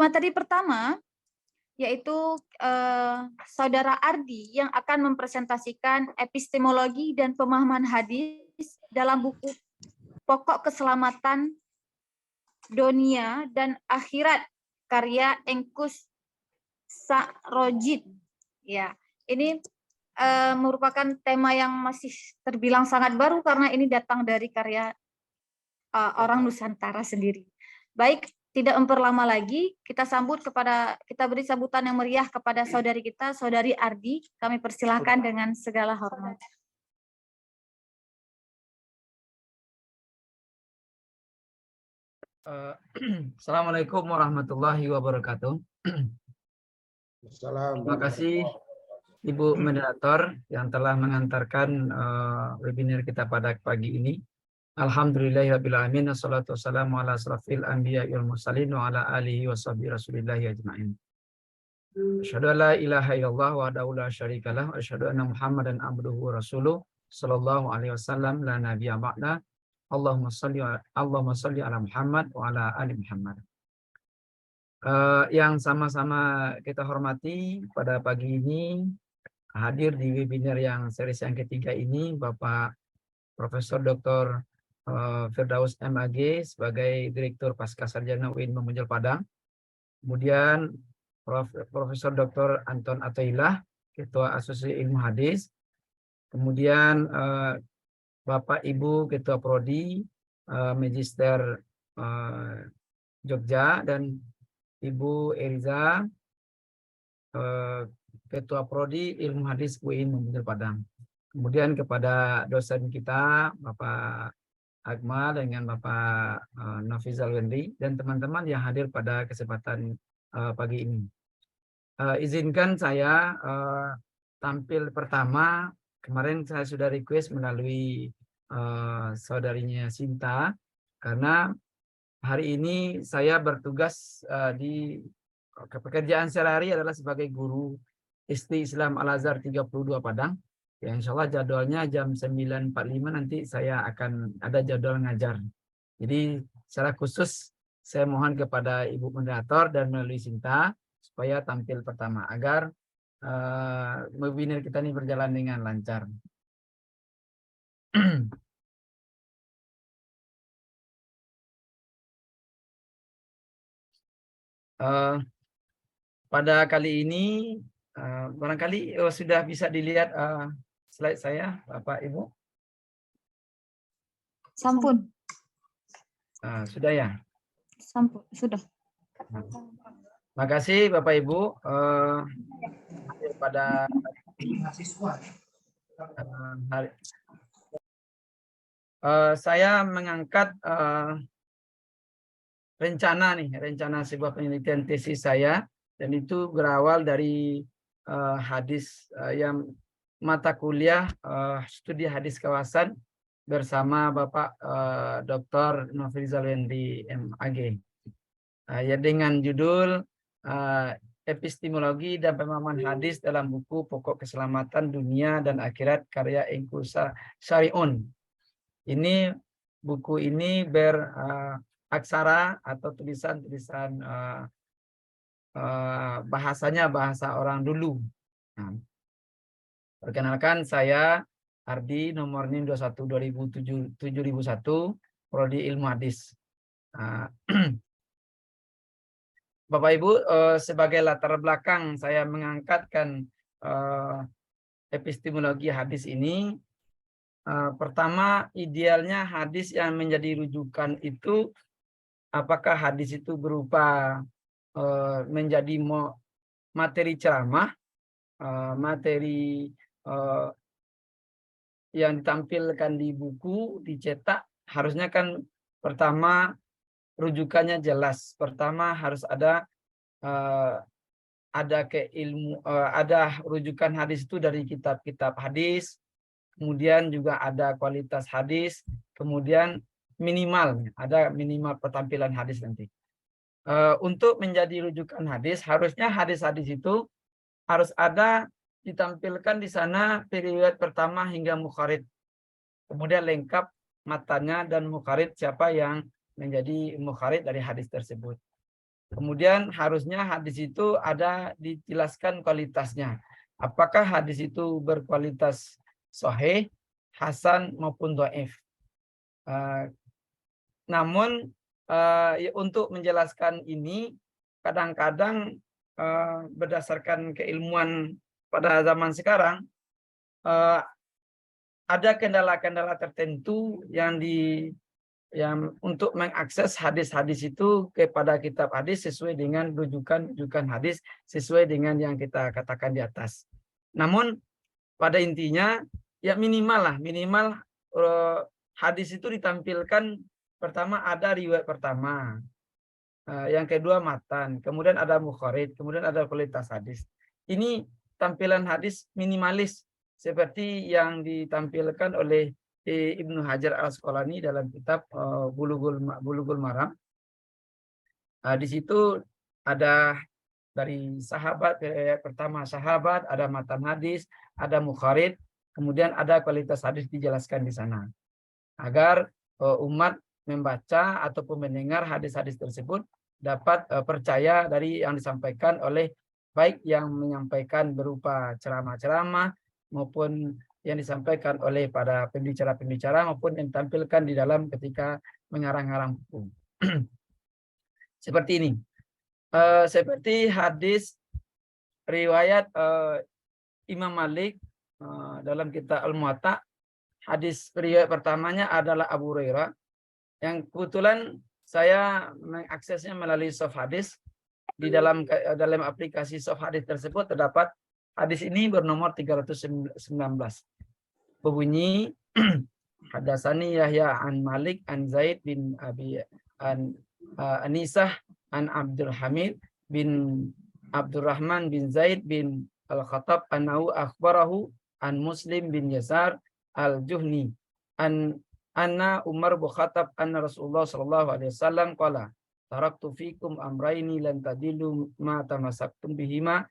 Materi pertama yaitu Saudara Ardi yang akan mempresentasikan epistemologi dan pemahaman hadis dalam buku Pokok Keselamatan Dunia dan Akhirat karya Engkus Sa'rojid. Ya, ini merupakan tema yang masih terbilang sangat baru karena ini datang dari karya orang Nusantara sendiri. Baik, tidak memperlama lagi, kita beri sambutan yang meriah kepada saudari kita, Saudari Ardi. Kami persilahkan dengan segala hormat. Assalamualaikum warahmatullahi wabarakatuh. Terima kasih Ibu Moderator yang telah mengantarkan webinar kita pada pagi ini. Alhamdulillahirrabbilalamin, wassalatu wassalamu ala asrafil anbiya wal mursalin wa ala alihi wa sahbihi rasulillahi ajma'in. Asyhadu an la ilaha illallah wahdahu la syarikalah wa asyhadu anna Muhammadan abduhu wa rasuluh sallallahu alaihi wasallam la nabiyya ba'da. Allahumma sholli ala Muhammad wa ala ali Muhammad. Yang sama-sama kita hormati pada pagi ini hadir di webinar yang series yang ketiga ini Bapak Profesor Dr. Firdaus MAG sebagai Direktur Pascasarjana UIN Memunjul Padang. Kemudian Profesor Dr. Anton Athaillah, Ketua Asosiasi Ilmu Hadis. Kemudian Bapak Ibu Ketua Prodi Magister Jogja dan Ibu Eriza, Ketua Prodi Ilmu Hadis UIN Memunjul Padang. Kemudian kepada dosen kita, Bapak Akmal dengan Bapak Nafizal Wendy, dan teman-teman yang hadir pada kesempatan pagi ini. Izinkan saya tampil pertama. Kemarin saya sudah request melalui saudarinya Sinta, karena hari ini saya bertugas di pekerjaan sehari-hari adalah sebagai guru SD Islam Al-Azhar 32 Padang. Ya, insya Allah jadwalnya jam 9.45 nanti saya akan ada jadwal ngajar. Jadi secara khusus saya mohon kepada Ibu Moderator dan melalui Sinta supaya tampil pertama agar webinar kita ini berjalan dengan lancar. Pada kali ini barangkali sudah bisa dilihat slide saya, Bapak Ibu. Sampun. Sudah ya? Sampun, sudah. Terima kasih Bapak Ibu pada saya mengangkat rencana sebuah penelitian tesis saya, dan itu berawal dari hadis yang mata kuliah studi hadis kawasan bersama Bapak Dr. Nafizal Wendy MAG. Ya, dengan judul Epistemologi dan Pemahaman Hadis dalam buku Pokok Keselamatan Dunia dan Akhirat karya Engkus Sa'rojid. Ini buku ini aksara atau tulisan-tulisan bahasanya bahasa orang dulu. Nah, perkenalkan saya Ardi, nomor NIM 21 7001, Prodi Ilmu Hadis. Bapak Ibu, sebagai latar belakang saya mengangkatkan epistemologi hadis ini. Pertama, idealnya hadis yang menjadi rujukan itu, apakah hadis itu berupa menjadi materi ceramah, materi yang ditampilkan di buku, dicetak, harusnya kan pertama rujukannya jelas. Pertama harus ada ada rujukan hadis itu dari kitab-kitab hadis, kemudian juga ada kualitas hadis, kemudian minimal pertampilan hadis nanti. Untuk menjadi rujukan hadis, harusnya hadis-hadis itu harus ada ditampilkan di sana periode pertama hingga mukharid. Kemudian lengkap matanya dan mukharid, siapa yang menjadi mukharid dari hadis tersebut. Kemudian harusnya hadis itu ada dijelaskan kualitasnya. Apakah hadis itu berkualitas sahih, hasan maupun dhaif. Namun untuk menjelaskan ini kadang-kadang berdasarkan keilmuan pada zaman sekarang ada kendala-kendala tertentu yang untuk mengakses hadis-hadis itu kepada kitab hadis sesuai dengan rujukan hadis sesuai dengan yang kita katakan di atas. Namun pada intinya ya minimal hadis itu ditampilkan pertama ada riwayat pertama, yang kedua matan, kemudian ada mukharid, kemudian ada kualitas hadis. Ini tampilan hadis minimalis seperti yang ditampilkan oleh Ibnu Hajar Al-Asqalani dalam kitab Bulughul Maram. Di situ ada dari sahabat, pertama sahabat, ada matan hadis, ada mukharid, kemudian ada kualitas hadis dijelaskan di sana. Agar umat membaca ataupun mendengar hadis-hadis tersebut dapat percaya dari yang disampaikan oleh baik yang menyampaikan berupa ceramah-ceramah maupun yang disampaikan oleh para pembicara-pembicara maupun yang ditampilkan di dalam ketika mengarang-arang buku. Seperti ini. Seperti hadis riwayat Imam Malik dalam kitab Al-Muwatta, hadis riwayat pertamanya adalah Abu Hurairah, yang kebetulan saya mengaksesnya melalui soft hadis. Di dalam aplikasi soft hadis tersebut terdapat hadis ini bernomor 319. Berbunyi Hadatsani Yahya an Malik an Zaid bin Abi an Anisah an Abdul Hamid bin Abdurrahman bin Zaid bin Al-Khattab annahu akhbarahu an Muslim bin Yasar al-Juhni anna Umar bin Khattab anna Rasulullah sallallahu alaihi wasallam qala taraktu fikum amraini lan tadillu ma tamassaktum bihima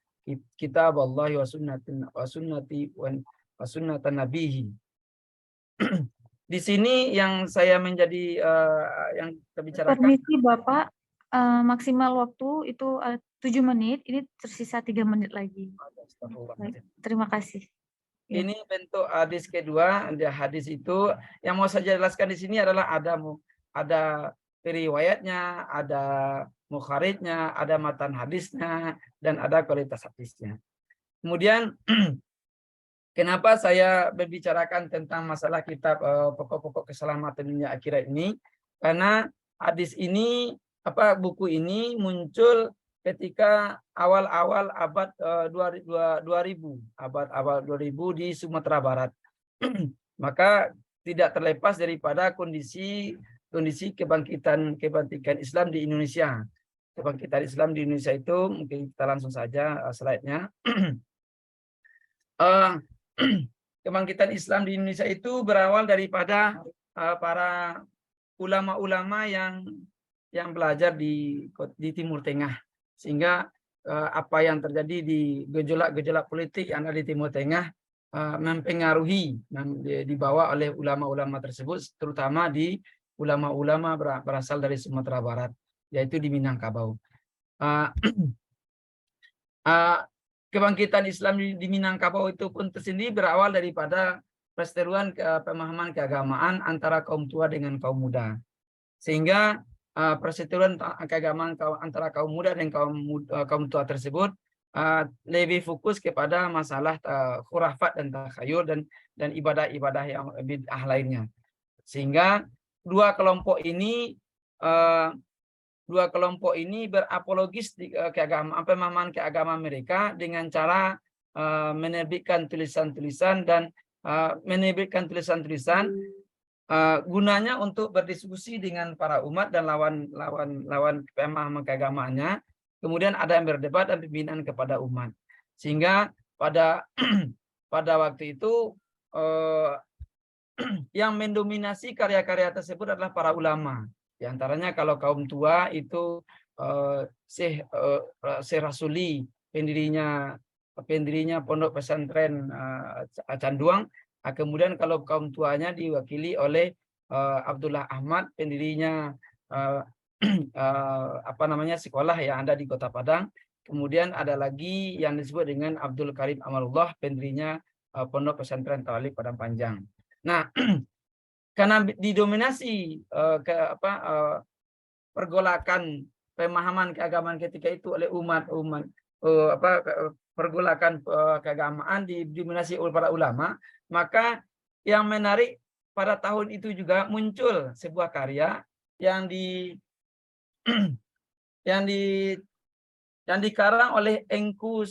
kitaballahi wa sunnati wa sunnatan nabihi. Di sini yang saya menjadi yang kita bicarakan. Permisi Bapak, maksimal waktu itu 7 menit, ini tersisa 3 menit lagi. Baik, terima kasih. Ini bentuk hadis kedua. Hadis itu yang mau saya jelaskan di sini adalah ada riwayatnya, ada mukharidnya, ada matan hadisnya, dan ada kualitas hadisnya. Kemudian kenapa saya berbicarakan tentang masalah kitab pokok-pokok keselamatan dunia akhirat ini? Karena hadis ini, buku ini muncul ketika awal-awal abad 2000, abad 2000 di Sumatera Barat. Maka tidak terlepas daripada kondisi kebangkitan Islam di Indonesia. Kebangkitan Islam di Indonesia itu mungkin kita langsung saja slide-nya. Kebangkitan Islam di Indonesia itu berawal daripada para ulama-ulama yang belajar di Timur Tengah, sehingga apa yang terjadi di gejolak politik yang ada di Timur Tengah mempengaruhi dibawa oleh ulama-ulama tersebut, terutama di ulama-ulama berasal dari Sumatera Barat, yaitu di Minangkabau. Kebangkitan Islam di Minangkabau itu pun tersendiri berawal daripada perseteruan pemahaman keagamaan antara kaum tua dengan kaum muda. Sehingga perseteruan keagamaan antara kaum muda dan kaum tua tersebut lebih fokus kepada masalah khurafat dan takhayul dan ibadah-ibadah yang bid'ah lainnya. Sehingga dua kelompok ini berapologis di pemahaman keagamaan mereka dengan cara menerbitkan tulisan-tulisan dan gunanya untuk berdiskusi dengan para umat dan lawan pemahaman keagamaannya. Kemudian ada yang berdebat dan pembinaan kepada umat. Sehingga pada waktu itu yang mendominasi karya-karya tersebut adalah para ulama. Di antaranya kalau kaum tua itu Syekh Rasuli, pendirinya Pondok Pesantren Canduang. Kemudian kalau kaum tuanya diwakili oleh Abdullah Ahmad, pendirinya apa namanya sekolah yang ada di Kota Padang. Kemudian ada lagi yang disebut dengan Abdul Karim Amalullah, pendirinya Pondok Pesantren Tawalib Padang Panjang. Nah, karena didominasi pergolakan pemahaman keagamaan ketika itu oleh umat pergolakan keagamaan didominasi oleh para ulama, maka yang menarik pada tahun itu juga muncul sebuah karya yang yang dikarang oleh Engku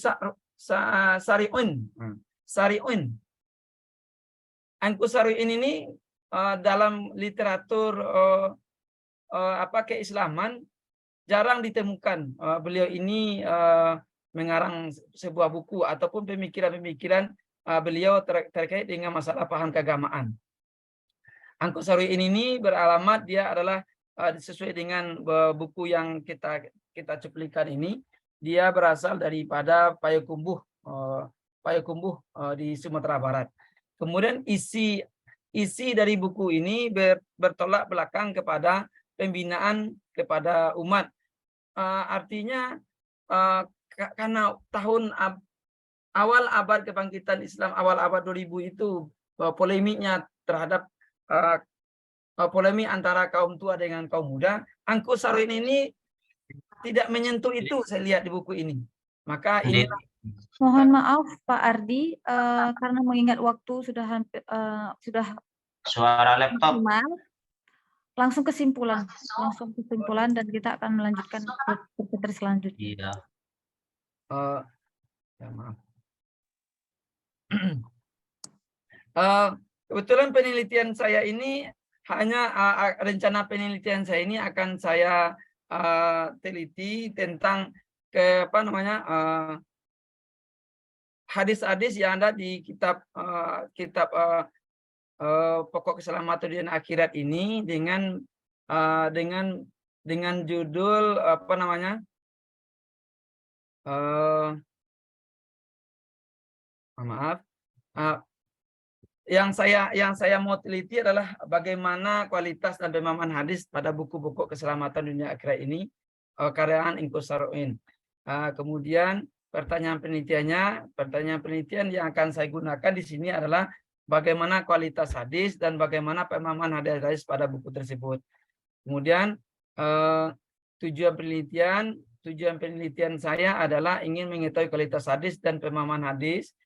Sariun. Engku Sariun ini dalam literatur keislaman jarang ditemukan. Beliau ini mengarang sebuah buku ataupun pemikiran-pemikiran beliau terkait dengan masalah paham keagamaan. Engku Sariun ini beralamat, dia adalah sesuai dengan buku yang kita cuplikan ini, dia berasal daripada Payakumbuh di Sumatera Barat. Kemudian isi dari buku ini bertolak belakang kepada pembinaan kepada umat. Artinya karena awal abad kebangkitan Islam, awal abad 2000 itu polemiknya terhadap polemik antara kaum tua dengan kaum muda, Engku Sariun ini tidak menyentuh itu, saya lihat di buku ini. Maka ini mohon maaf Pak Ardi, karena mengingat waktu sudah hampir suara laptop. Langsung kesimpulan dan kita akan melanjutkan ke selanjutnya. Iya. Ya, maaf. Kebetulan penelitian saya ini hanya rencana penelitian saya ini akan saya teliti tentang hadis-hadis yang ada di kitab pokok keselamatan dunia akhirat ini dengan judul yang saya mau teliti adalah bagaimana kualitas dan pemahaman hadis pada buku-buku keselamatan dunia akhirat ini, karyaan Engku Sariun. Kemudian pertanyaan penelitian yang akan saya gunakan di sini adalah bagaimana kualitas hadis dan bagaimana pemahaman hadis pada buku tersebut. Kemudian tujuan penelitian saya adalah ingin mengetahui kualitas hadis dan pemahaman hadis.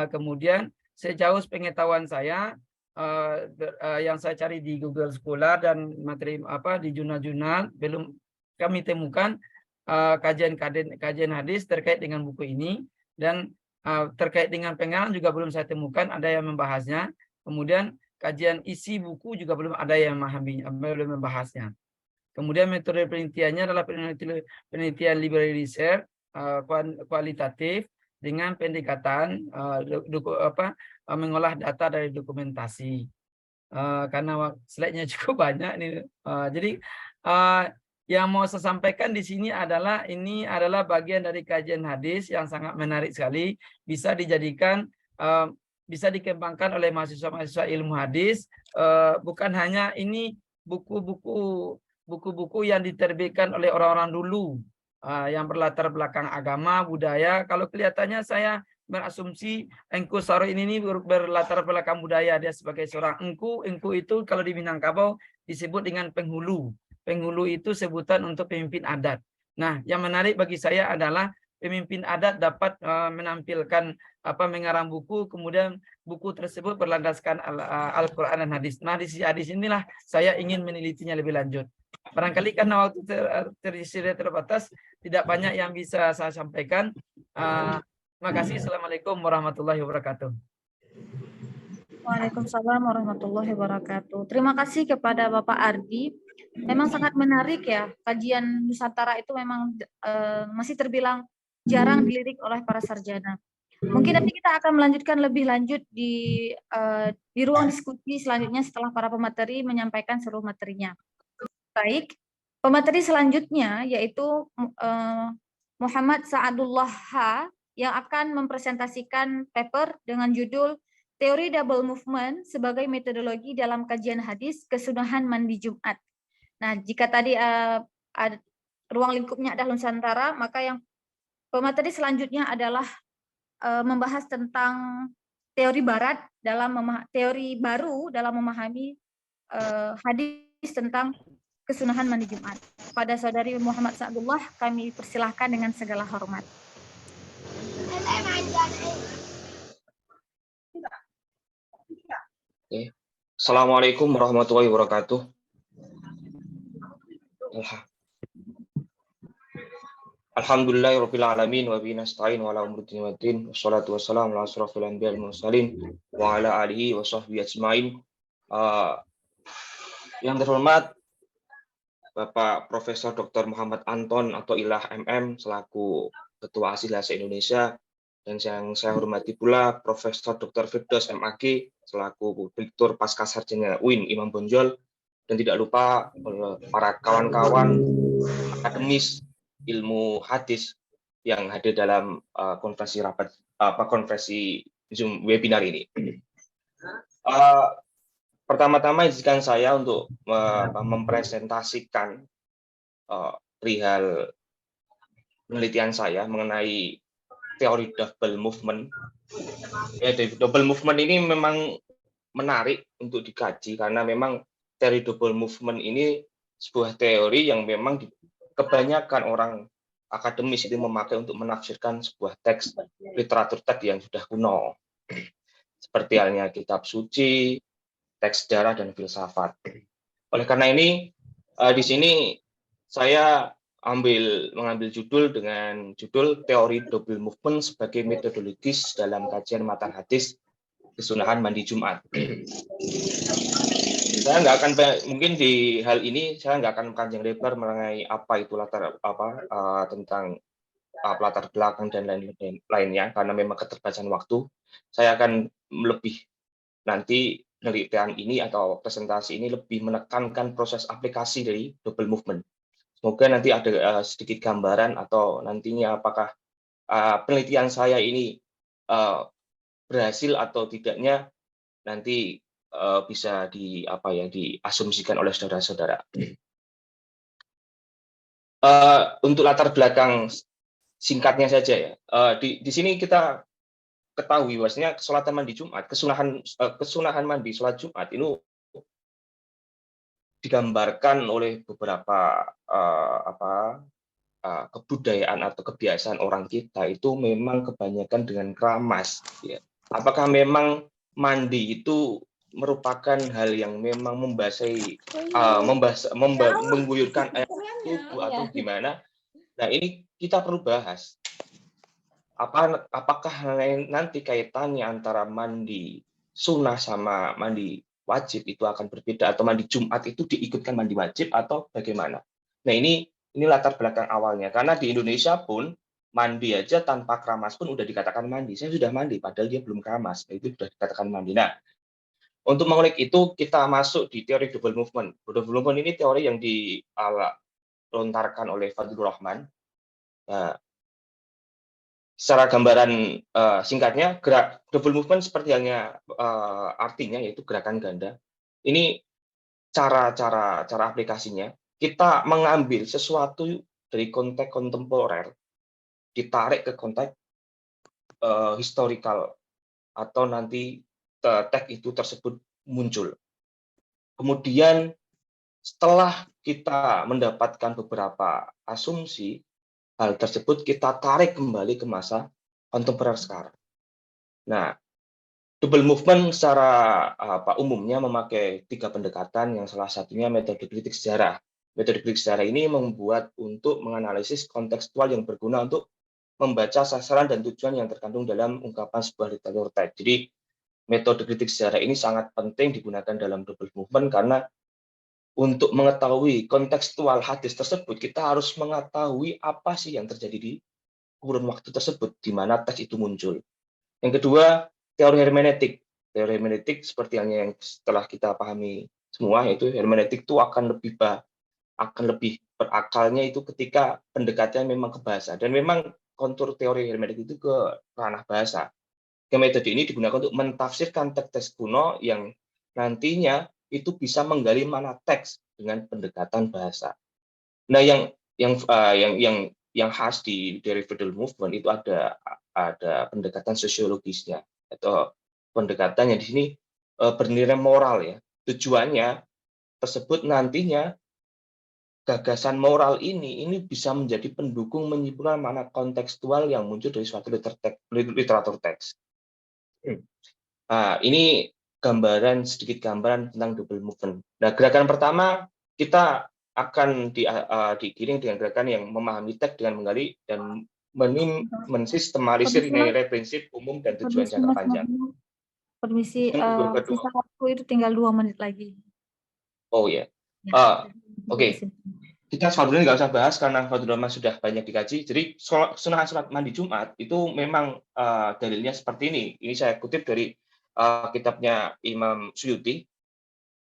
Kemudian sejauh pengetahuan saya yang saya cari di Google Scholar dan materi di jurnal-jurnal, belum kami temukan kajian hadis terkait dengan buku ini, dan terkait dengan penggalan juga belum saya temukan ada yang membahasnya. Kemudian kajian isi buku juga belum ada yang belum membahasnya. Kemudian metode penelitiannya adalah penelitian library research kualitatif dengan pendekatan mengolah data dari dokumentasi. Karena slide-nya cukup banyak nih. Jadi yang mau saya sampaikan di sini adalah ini adalah bagian dari kajian hadis yang sangat menarik sekali, bisa dijadikan bisa dikembangkan oleh mahasiswa-mahasiswa ilmu hadis. Bukan hanya ini buku-buku yang diterbitkan oleh orang-orang dulu yang berlatar belakang agama, budaya. Kalau kelihatannya saya berasumsi Engku Sariun ini berlatar belakang budaya. Dia sebagai seorang engku itu kalau di Minangkabau disebut dengan penghulu. Penghulu itu sebutan untuk pemimpin adat. Nah, yang menarik bagi saya adalah pemimpin adat dapat menampilkan mengarang buku, kemudian buku tersebut berlandaskan Al-Quran dan hadis. Nah, di sisi hadis inilah saya ingin menelitinya lebih lanjut. Barangkali karena waktu terbatas, tidak banyak yang bisa saya sampaikan. Terima kasih. Assalamualaikum warahmatullahi wabarakatuh. Waalaikumsalam warahmatullahi wabarakatuh. Terima kasih kepada Bapak Ardi. Memang sangat menarik ya, kajian Nusantara itu memang masih terbilang jarang dilirik oleh para sarjana. Mungkin nanti kita akan melanjutkan lebih lanjut di ruang diskusi selanjutnya setelah para pemateri menyampaikan seluruh materinya. Baik, pemateri selanjutnya yaitu Muhammad Sa'adullah H. yang akan mempresentasikan paper dengan judul Teori Double Movement sebagai metodologi dalam kajian hadis kesunahan mandi Jumat. Nah, jika tadi ruang lingkupnya adalah Nusantara, maka yang pemateri selanjutnya adalah membahas tentang teori barat teori baru dalam memahami hadis tentang kesunahan mandi Jumat. Pada saudari Muhammad Sa'dullah kami persilahkan dengan segala hormat. Assalamualaikum warahmatullahi wabarakatuh. Alhamdulillahirabbil alamin wa bihi nasta'in wa ala umuri dunya waddin wassalatu wassalamu ala asrofil anbiya'il mursalin wa ala alihi wa sahbihi ajmain. Yang terhormat Bapak Profesor Dr. Muhammad Anton atau Ilah MM selaku Ketua Asosiasi Indonesia, dan yang saya hormati pula Profesor Dr. Firdaus MAG selaku Direktur Pascasarjana UIN Imam Bonjol, dan tidak lupa para kawan-kawan akademis ilmu hadis yang hadir dalam konferensi Zoom webinar ini. Pertama-tama izinkan saya untuk mempresentasikan perihal penelitian saya mengenai teori double movement. Double movement ini memang menarik untuk dikaji karena memang teori double movement ini sebuah teori yang memang kebanyakan orang akademis itu memakai untuk menafsirkan sebuah teks literatur teks yang sudah kuno, seperti halnya kitab suci, teks sejarah, dan filsafat. Oleh karena ini, di sini saya mengambil judul dengan judul teori double movement sebagai metodologis dalam kajian matan hadis kesunahan mandi Jumat. Saya nggak akan mungkin di hal ini saya nggak akan panjang lebar mengenai apa itu tentang latar belakang dan lainnya karena memang keterbatasan waktu. Saya akan lebih nanti penelitian ini atau presentasi ini lebih menekankan proses aplikasi dari double movement. Semoga nanti ada sedikit gambaran atau nantinya apakah penelitian saya ini berhasil atau tidaknya nanti bisa diasumsikan oleh saudara-saudara. Untuk latar belakang singkatnya saja ya, di sini kita ketahui bahwasanya kesolatan mandi Jumat, kesunahan mandi sholat Jumat ini digambarkan oleh beberapa kebudayaan atau kebiasaan orang kita itu memang kebanyakan dengan keramas. Ya. Apakah memang mandi itu merupakan hal yang memang membasahi, mengguyurkan air tubuh atau gimana? Nah, ini kita perlu bahas. Apakah nanti kaitannya antara mandi sunnah sama mandi wajib itu akan berbeda, atau mandi Jumat itu diikutkan mandi wajib atau bagaimana? Nah, ini latar belakang awalnya, karena di Indonesia pun mandi aja tanpa keramas pun udah dikatakan mandi. Saya sudah mandi padahal dia belum keramas, itu sudah dikatakan mandi. Nah, untuk mengulik itu kita masuk di teori double movement. Double movement ini teori yang dilontarkan oleh Fadlur Rahman. Nah, secara gambaran singkatnya, double movement seperti halnya artinya yaitu gerakan ganda. Ini cara aplikasinya. Kita mengambil sesuatu dari konteks kontemporer, ditarik ke konteks historical, atau nanti teks itu tersebut muncul. Kemudian setelah kita mendapatkan beberapa asumsi, hal tersebut kita tarik kembali ke masa kontemporer sekarang. Nah, double movement secara umumnya memakai 3 pendekatan, yang salah satunya metode kritik sejarah. Metode kritik sejarah ini membuat untuk menganalisis kontekstual yang berguna untuk membaca sasaran dan tujuan yang terkandung dalam ungkapan sebuah literatur teks. Jadi, metode kritik sejarah ini sangat penting digunakan dalam double movement karena untuk mengetahui kontekstual hadis tersebut, kita harus mengetahui apa sih yang terjadi di kurun waktu tersebut, di mana teks itu muncul. Yang kedua, teori hermeneutik. Teori hermeneutik seperti yang setelah kita pahami semua, yaitu hermeneutik itu akan lebih berakalnya itu ketika pendekatannya memang ke bahasa. Dan memang kontur teori hermeneutik itu ke ranah bahasa. Metode ini digunakan untuk mentafsirkan teks-teks kuno yang nantinya itu bisa menggali mana teks dengan pendekatan bahasa. Nah, yang khas di revival movement itu ada pendekatan sosiologisnya atau pendekatan yang di sini bernilai moral ya. Tujuannya tersebut nantinya gagasan moral ini bisa menjadi pendukung menyimpulkan makna kontekstual yang muncul dari suatu literatur teks. Nah, ini sedikit gambaran tentang double movement. Nah, gerakan pertama kita akan digiring dengan gerakan yang memahami teks dengan menggali dan mensistemalisir nilai prinsip umum dan tujuan jangka panjang. Permisi, sisa waktu itu tinggal 2 menit lagi. Oh ya. Oke. Kita sebetulnya nggak usah bahas karena Fardhu Ramadan sudah banyak dikaji. Jadi sunah sholat mandi Jumat itu memang dalilnya seperti ini. Ini saya kutip dari kitabnya Imam Suyuti.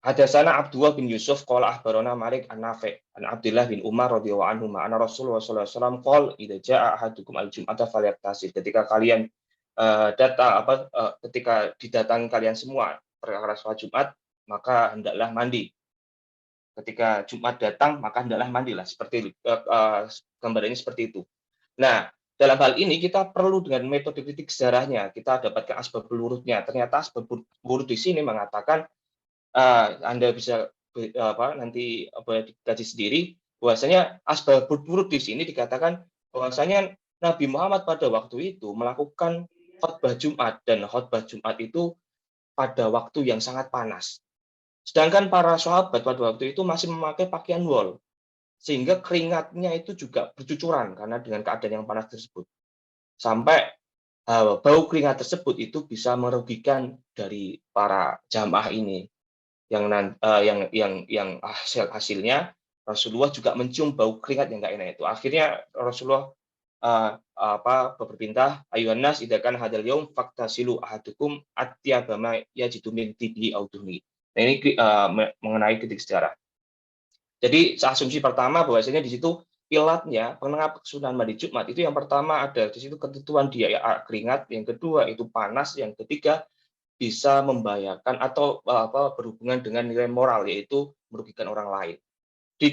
Hadatsana Abdullah bin Yusuf qala akhbarana Malik an-Nafi' an Abdullah bin Umar radhiyallahu anhu anna Rasulullah sallallahu alaihi wasallam qala idza jaa ahadukum al-jum'ata falyaktasil. Ketika kalian ketika didatangi kalian semua perkara sholat Jumat, maka hendaklah mandi. Ketika Jumat datang, maka hendaklah mandilah. Seperti gambar ini seperti itu. Nah, dalam hal ini kita perlu dengan metode kritik sejarahnya. Kita dapatkan asbabul wurudnya. Ternyata asbabul wurud di sini mengatakan Anda bisa nanti dikaji sendiri. Bahwasanya asbabul wurud di sini dikatakan bahwasanya Nabi Muhammad pada waktu itu melakukan khutbah Jumat, dan khutbah Jumat itu pada waktu yang sangat panas. Sedangkan para sahabat pada waktu itu masih memakai pakaian wol, sehingga keringatnya itu juga bercucuran karena dengan keadaan yang panas tersebut. Sampai bau keringat tersebut itu bisa merugikan dari para jamaah ini. Yang hasilnya Rasulullah juga mencium bau keringat yang nggak enak itu. Akhirnya Rasulullah berperintah, ayuhan nas idza kana hadzal yaum faktasilu ahadukum atyaba ma yajidu min tibi auduni. Nah, ini mengenai kritik sejarah. Jadi asumsi pertama bahwasanya di situ ilatnya penengah kesunahan mandi Jumat itu yang pertama ada di situ ketentuan dia keringat, yang kedua itu panas, yang ketiga bisa membahayakan atau berhubungan dengan nilai moral, yaitu merugikan orang lain. Di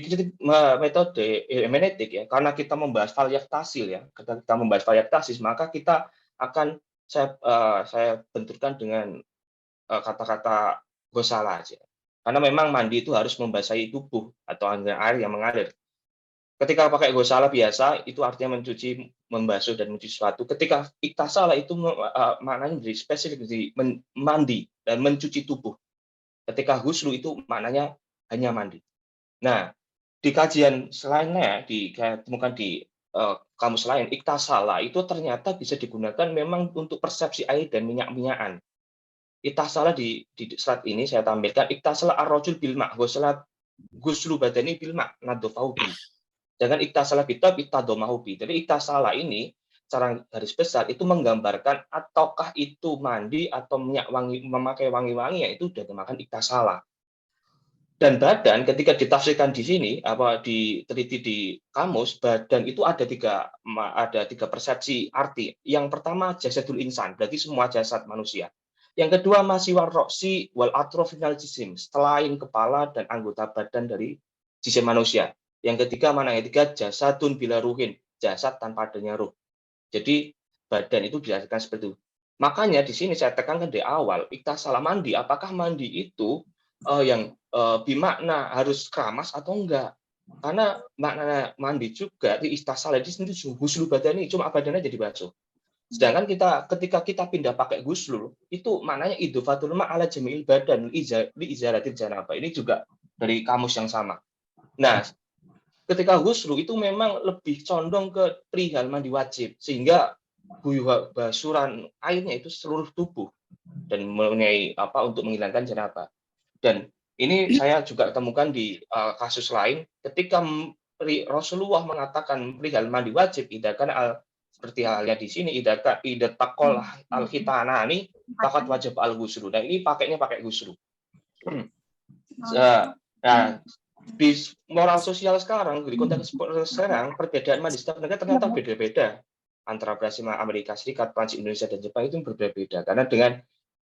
metode hermeneutik ya, karena kita membahas faliaktasil ya, ketika kita membahas faliaktasis maka kita akan saya benturkan dengan kata-kata gosala aja. Karena memang mandi itu harus membasahi tubuh atau air yang mengalir. Ketika pakai gosala biasa, itu artinya mencuci, membasuh, dan mencuci sesuatu. Ketika iktasala itu maknanya menjadi spesifik, mandi dan mencuci tubuh. Ketika huslu itu maknanya hanya mandi. Nah, di kajian selainnya, saya temukan di kamus lain, iktasala itu ternyata bisa digunakan memang untuk persepsi air dan minyak-minyakan. Iktasala di slide ini saya tampilkan iktasala ar-rajul bil ma' ghuslu badani bil ma' nadhafahu bi. Jangan iktasala kitab ittadomahu bi. Jadi iktasala ini secara garis besar itu menggambarkan ataukah itu mandi atau minyak wangi, memakai wangi-wangi, yaitu sudah dinamakan iktasala. Dan badan ketika ditafsirkan di sini diteliti di kamus, badan itu ada tiga persepsi arti. Yang pertama jasadul insan, berarti semua jasad manusia. Yang kedua masih warroksi wal atrofinal jisim, selain kepala dan anggota badan dari jisim manusia. Yang ketiga jasadun bila ruhin, jasad tanpa adanya ruh. Jadi badan itu dijelaskan seperti itu. Makanya di sini saya tekankan di awal, iktasala mandi, apakah mandi itu yang bimakna harus keramas atau enggak? Karena makna mandi juga di iktasala di sini husnul badani, cuma badannya jadi basuh. Sedangkan ketika kita pindah pakai guslul, itu maknanya idhofatul ma' ala jami'il badan li izaratil janabah. Ini juga dari kamus yang sama. Nah, ketika guslu itu memang lebih condong ke perihal mandi wajib, sehingga basuran airnya itu seluruh tubuh dan mengenai untuk menghilangkan janabah. Dan ini saya juga temukan di kasus lain, ketika Rasulullah mengatakan perihal mandi wajib, idakan seperti halnya di sini, idat takol al-khitanani takat wajib al-guslu. Nah, ini pakainya pakai guslu. Nah, di moral sosial sekarang, di konteks sekarang, perbedaan mandi setiap negara ternyata beda-beda. Antara Brasil, Amerika Serikat, Prancis, Indonesia, dan Jepang itu berbeda-beda. Karena dengan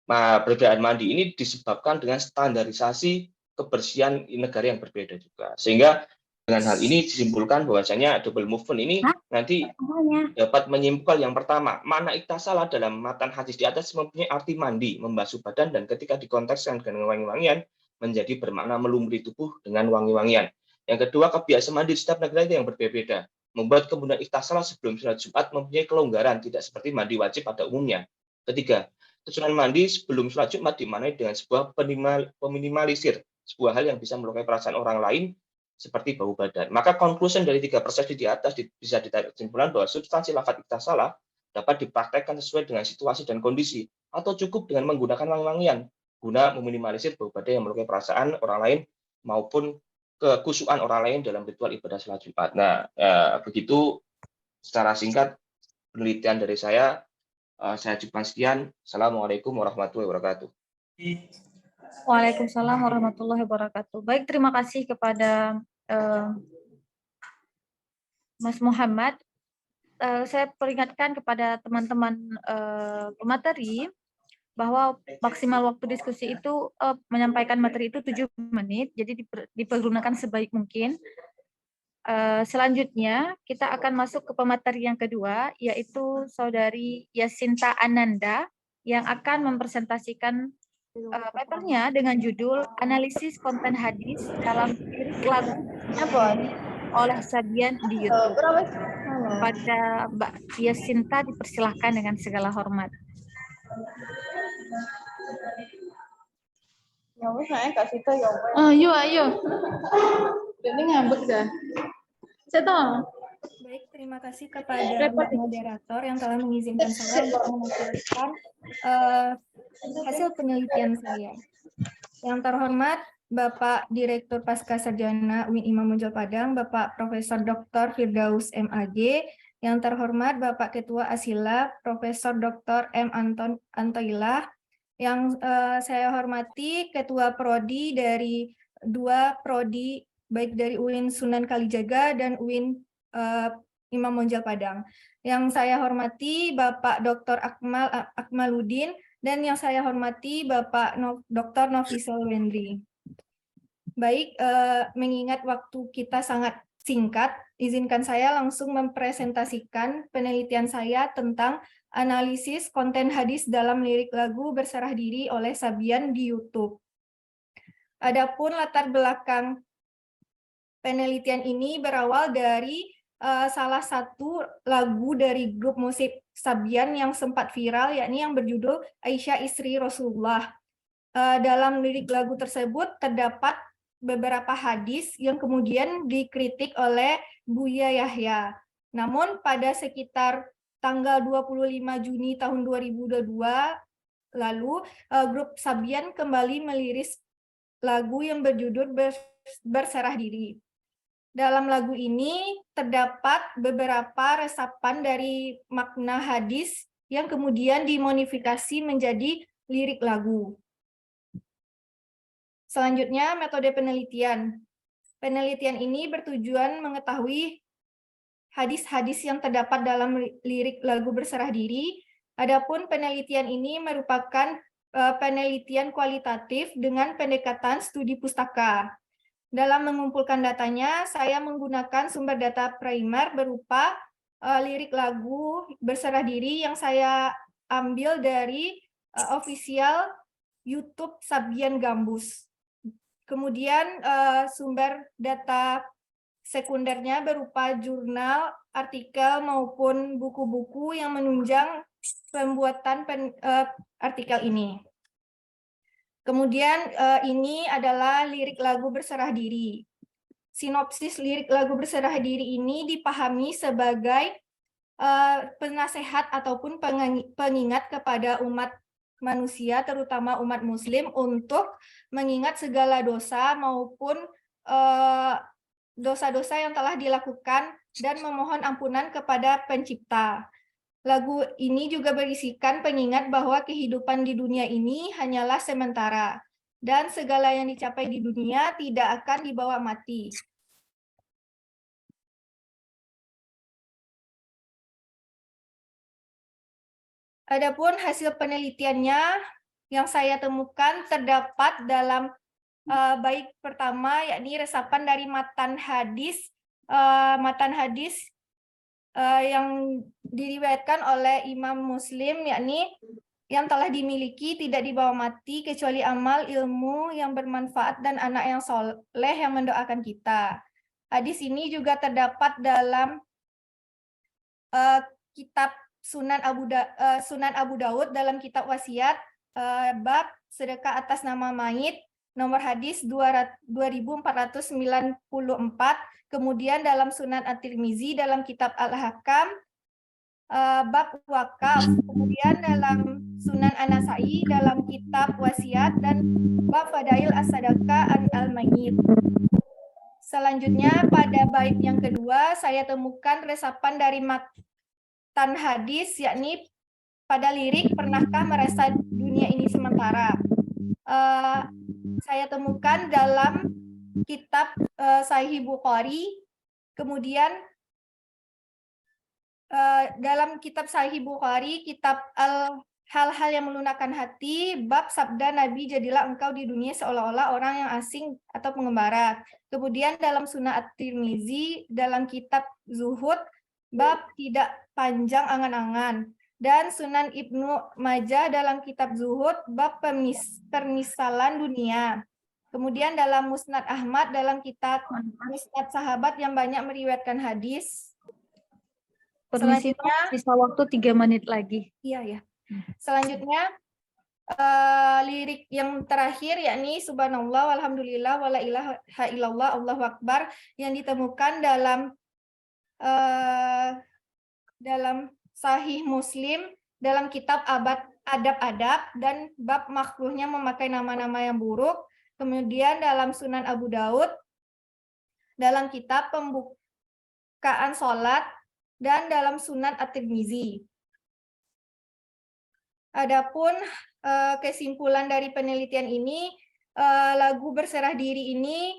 perbedaan mandi ini disebabkan dengan standarisasi kebersihan negara yang berbeda juga. Sehingga dengan hal ini disimpulkan bahwasanya double movement ini nanti dapat menyimpulkan yang pertama, makna iktasalah dalam matan hadis di atas mempunyai arti mandi, membasuh badan, dan ketika dikontekskan dengan wangi-wangian menjadi bermakna melumuri tubuh dengan wangi-wangian. Yang kedua, kebiasaan mandi di setiap negara itu yang berbeda-beda. Membuat kemudian iktasalah sebelum sholat Jumat mempunyai kelonggaran, tidak seperti mandi wajib pada umumnya. Ketiga, kesunahan mandi sebelum sholat Jumat dimaknai dengan sebuah peminimalisir, sebuah hal yang bisa melukai perasaan orang lain seperti bau badan. Maka conclusion dari 3 persepsi di atas bisa ditarik kesimpulan bahwa substansi lafaz iktasalah dapat dipraktekkan sesuai dengan situasi dan kondisi, atau cukup dengan menggunakan wangi-wangian guna meminimalisir bau badan yang melukai perasaan orang lain maupun kekhusyuan orang lain dalam ritual ibadah salat Jumat. Nah, begitu secara singkat penelitian dari saya. Saya cukupkan sekian. Assalamualaikum warahmatullahi wabarakatuh. Waalaikumsalam warahmatullahi wabarakatuh. Baik, terima kasih kepada Mas Muhammad. Saya peringatkan kepada teman-teman pemateri bahwa maksimal waktu diskusi itu menyampaikan materi itu 7 menit, jadi dipergunakan sebaik mungkin. Selanjutnya kita akan masuk ke pemateri yang kedua, yaitu Saudari Yasinta Ananda yang akan mempresentasikan papernya dengan judul Analisis Konten Hadis dalam Lirik Lagu oleh Sabian di YouTube. Pada Mbak Yasinta dipersilahkan dengan segala hormat. Ayo. Ini ngambek dah. Baik, terima kasih kepada Mbak moderator yang telah mengizinkan saya untuk menyampaikan hasil penelitian saya. Yang terhormat Bapak Direktur Pascasarjana UIN Imam Bonjol Padang, Bapak Profesor Dr. Firdaus MAG, yang terhormat Bapak Ketua Asila Profesor Dr. M. Antoilah, yang saya hormati Ketua Prodi dari 2 prodi baik dari UIN Sunan Kalijaga dan UIN Imam Bonjol Padang. Yang saya hormati Bapak Dr. Akmaluddin dan yang saya hormati Bapak Dr. Nofisal Wendri. Baik, mengingat waktu kita sangat singkat, izinkan saya langsung mempresentasikan penelitian saya tentang analisis konten hadis dalam lirik lagu Berserah Diri oleh Sabian di YouTube. Adapun latar belakang penelitian ini berawal dari salah satu lagu dari grup musik Sabian yang sempat viral, yakni yang berjudul Aisyah Istri Rasulullah. Dalam lirik lagu tersebut terdapat beberapa hadis yang kemudian dikritik oleh Buya Yahya. Namun pada sekitar tanggal 25 Juni tahun 2022 lalu, grup Sabian kembali meliris lagu yang berjudul Berserah Diri. Dalam lagu ini terdapat beberapa resapan dari makna hadis yang kemudian dimodifikasi menjadi lirik lagu. Selanjutnya, metode penelitian. Penelitian ini bertujuan mengetahui hadis-hadis yang terdapat dalam lirik lagu Berserah Diri. Adapun penelitian ini merupakan penelitian kualitatif dengan pendekatan studi pustaka. Dalam mengumpulkan datanya, saya menggunakan sumber data primer berupa lirik lagu Berserah Diri yang saya ambil dari official YouTube Sabian Gambus. Kemudian sumber data sekundernya berupa jurnal, artikel, maupun buku-buku yang menunjang pembuatan artikel ini. Kemudian ini adalah lirik lagu Berserah Diri. Sinopsis lirik lagu Berserah Diri ini dipahami sebagai penasehat ataupun pengingat kepada umat manusia, terutama umat muslim, untuk mengingat segala dosa maupun dosa-dosa yang telah dilakukan dan memohon ampunan kepada pencipta. Lagu ini juga berisikan pengingat bahwa kehidupan di dunia ini hanyalah sementara dan segala yang dicapai di dunia tidak akan dibawa mati. Adapun hasil penelitiannya yang saya temukan terdapat dalam bait pertama yakni resapan dari matan hadis yang diriwayatkan oleh Imam Muslim, yakni yang telah dimiliki tidak dibawa mati kecuali amal ilmu yang bermanfaat dan anak yang soleh yang mendoakan kita. Hadis ini juga terdapat dalam kitab Sunan Abu Daud dalam kitab wasiat bab sedekah atas nama mayit nomor hadis 2494, kemudian dalam Sunan At-Tirmizi dalam kitab Al-Hakam bab wakaf, kemudian dalam Sunan An-Nasai dalam kitab wasiat dan bab Fadail As-Sadaqah an al-Mayyit. Selanjutnya pada bait yang kedua saya temukan resapan dari matan hadis, yakni pada lirik pernahkah merasa dunia ini sementara. Saya temukan dalam kitab Sahih Bukhari, kemudian dalam kitab Sahih Bukhari, kitab hal-hal yang melunakkan hati, bab sabda Nabi, jadilah engkau di dunia seolah-olah orang yang asing atau pengembara. Kemudian dalam Sunan At-Tirmizi, dalam kitab Zuhud, bab tidak panjang angan-angan. Dan Sunan Ibnu Majah dalam kitab Zuhud, bab permisalan dunia. Kemudian dalam Musnad Ahmad, dalam kitab Musnad Sahabat yang banyak meriwayatkan hadis. Permisi, sisa waktu 3 menit lagi. Iya, ya. Selanjutnya, lirik yang terakhir yakni subhanallah walhamdulillah wala ilaha illallah Allahu akbar yang ditemukan dalam Sahih Muslim dalam kitab adab-adab dan bab makruhnya memakai nama-nama yang buruk. Kemudian dalam Sunan Abu Daud dalam kitab pembukaan sholat dan dalam Sunan At-Tirmizi. Adapun kesimpulan dari penelitian ini, lagu Berserah Diri ini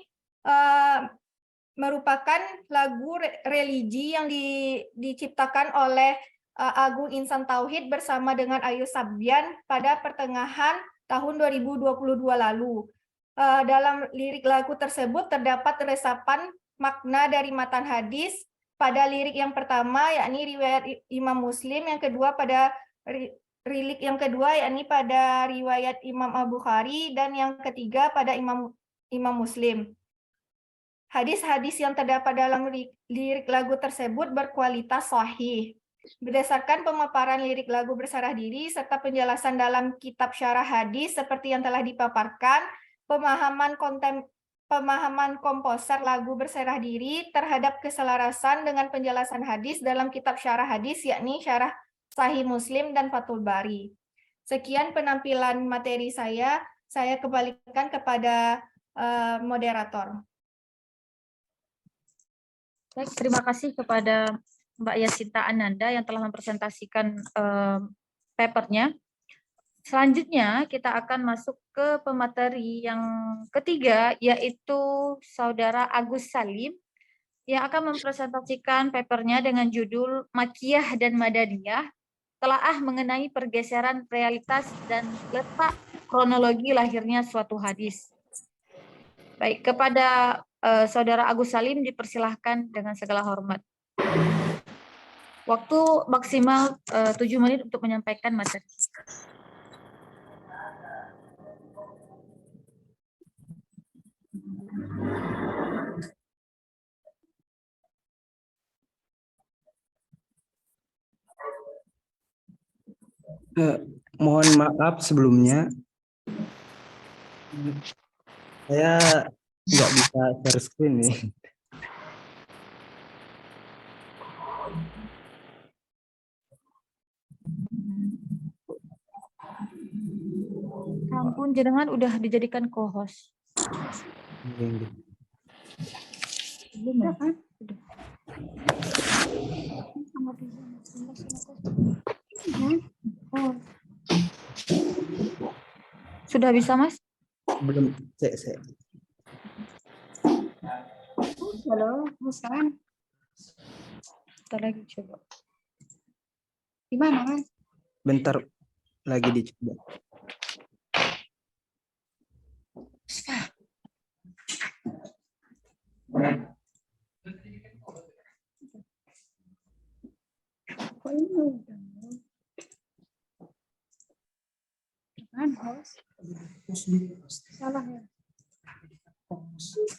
merupakan lagu religi yang diciptakan oleh Agung Insan Tauhid bersama dengan Ayu Sabyan pada pertengahan tahun 2022 lalu. Dalam lirik lagu tersebut terdapat resapan makna dari matan hadis pada lirik yang pertama yakni riwayat Imam Muslim, yang kedua pada lirik yang kedua yakni pada riwayat Imam Al-Bukhari, dan yang ketiga pada Imam Muslim. Hadis-hadis yang terdapat dalam lirik lagu tersebut berkualitas sahih. Berdasarkan pemaparan lirik lagu Berserah Diri serta penjelasan dalam kitab syarah hadis seperti yang telah dipaparkan, pemahaman komposer lagu Berserah Diri terhadap keselarasan dengan penjelasan hadis dalam kitab syarah hadis yakni syarah Sahih Muslim dan Fathul Bari. Sekian penampilan materi saya kembalikan kepada moderator. Baik, terima kasih kepada Mbak Yasinta Ananda yang telah mempresentasikan papernya. Selanjutnya kita akan masuk ke pemateri yang ketiga, yaitu Saudara Agus Salim yang akan mempresentasikan papernya dengan judul Makiyah dan Madaniyah, telaah mengenai pergeseran realitas dan letak kronologi lahirnya suatu hadis. Baik, kepada Saudara Agus Salim dipersilahkan dengan segala hormat. Waktu maksimal 7 menit untuk menyampaikan materi. Mohon maaf sebelumnya, saya nggak bisa share screen nih. Ampun, jenengan udah dijadikan co-host. Belum ya? Oh. Sudah bisa, Mas? Belum, saya. Halo, Muskan. Kita lagi coba. Gimana, Mas? Bentar lagi dicoba. Kan host. Salah ya.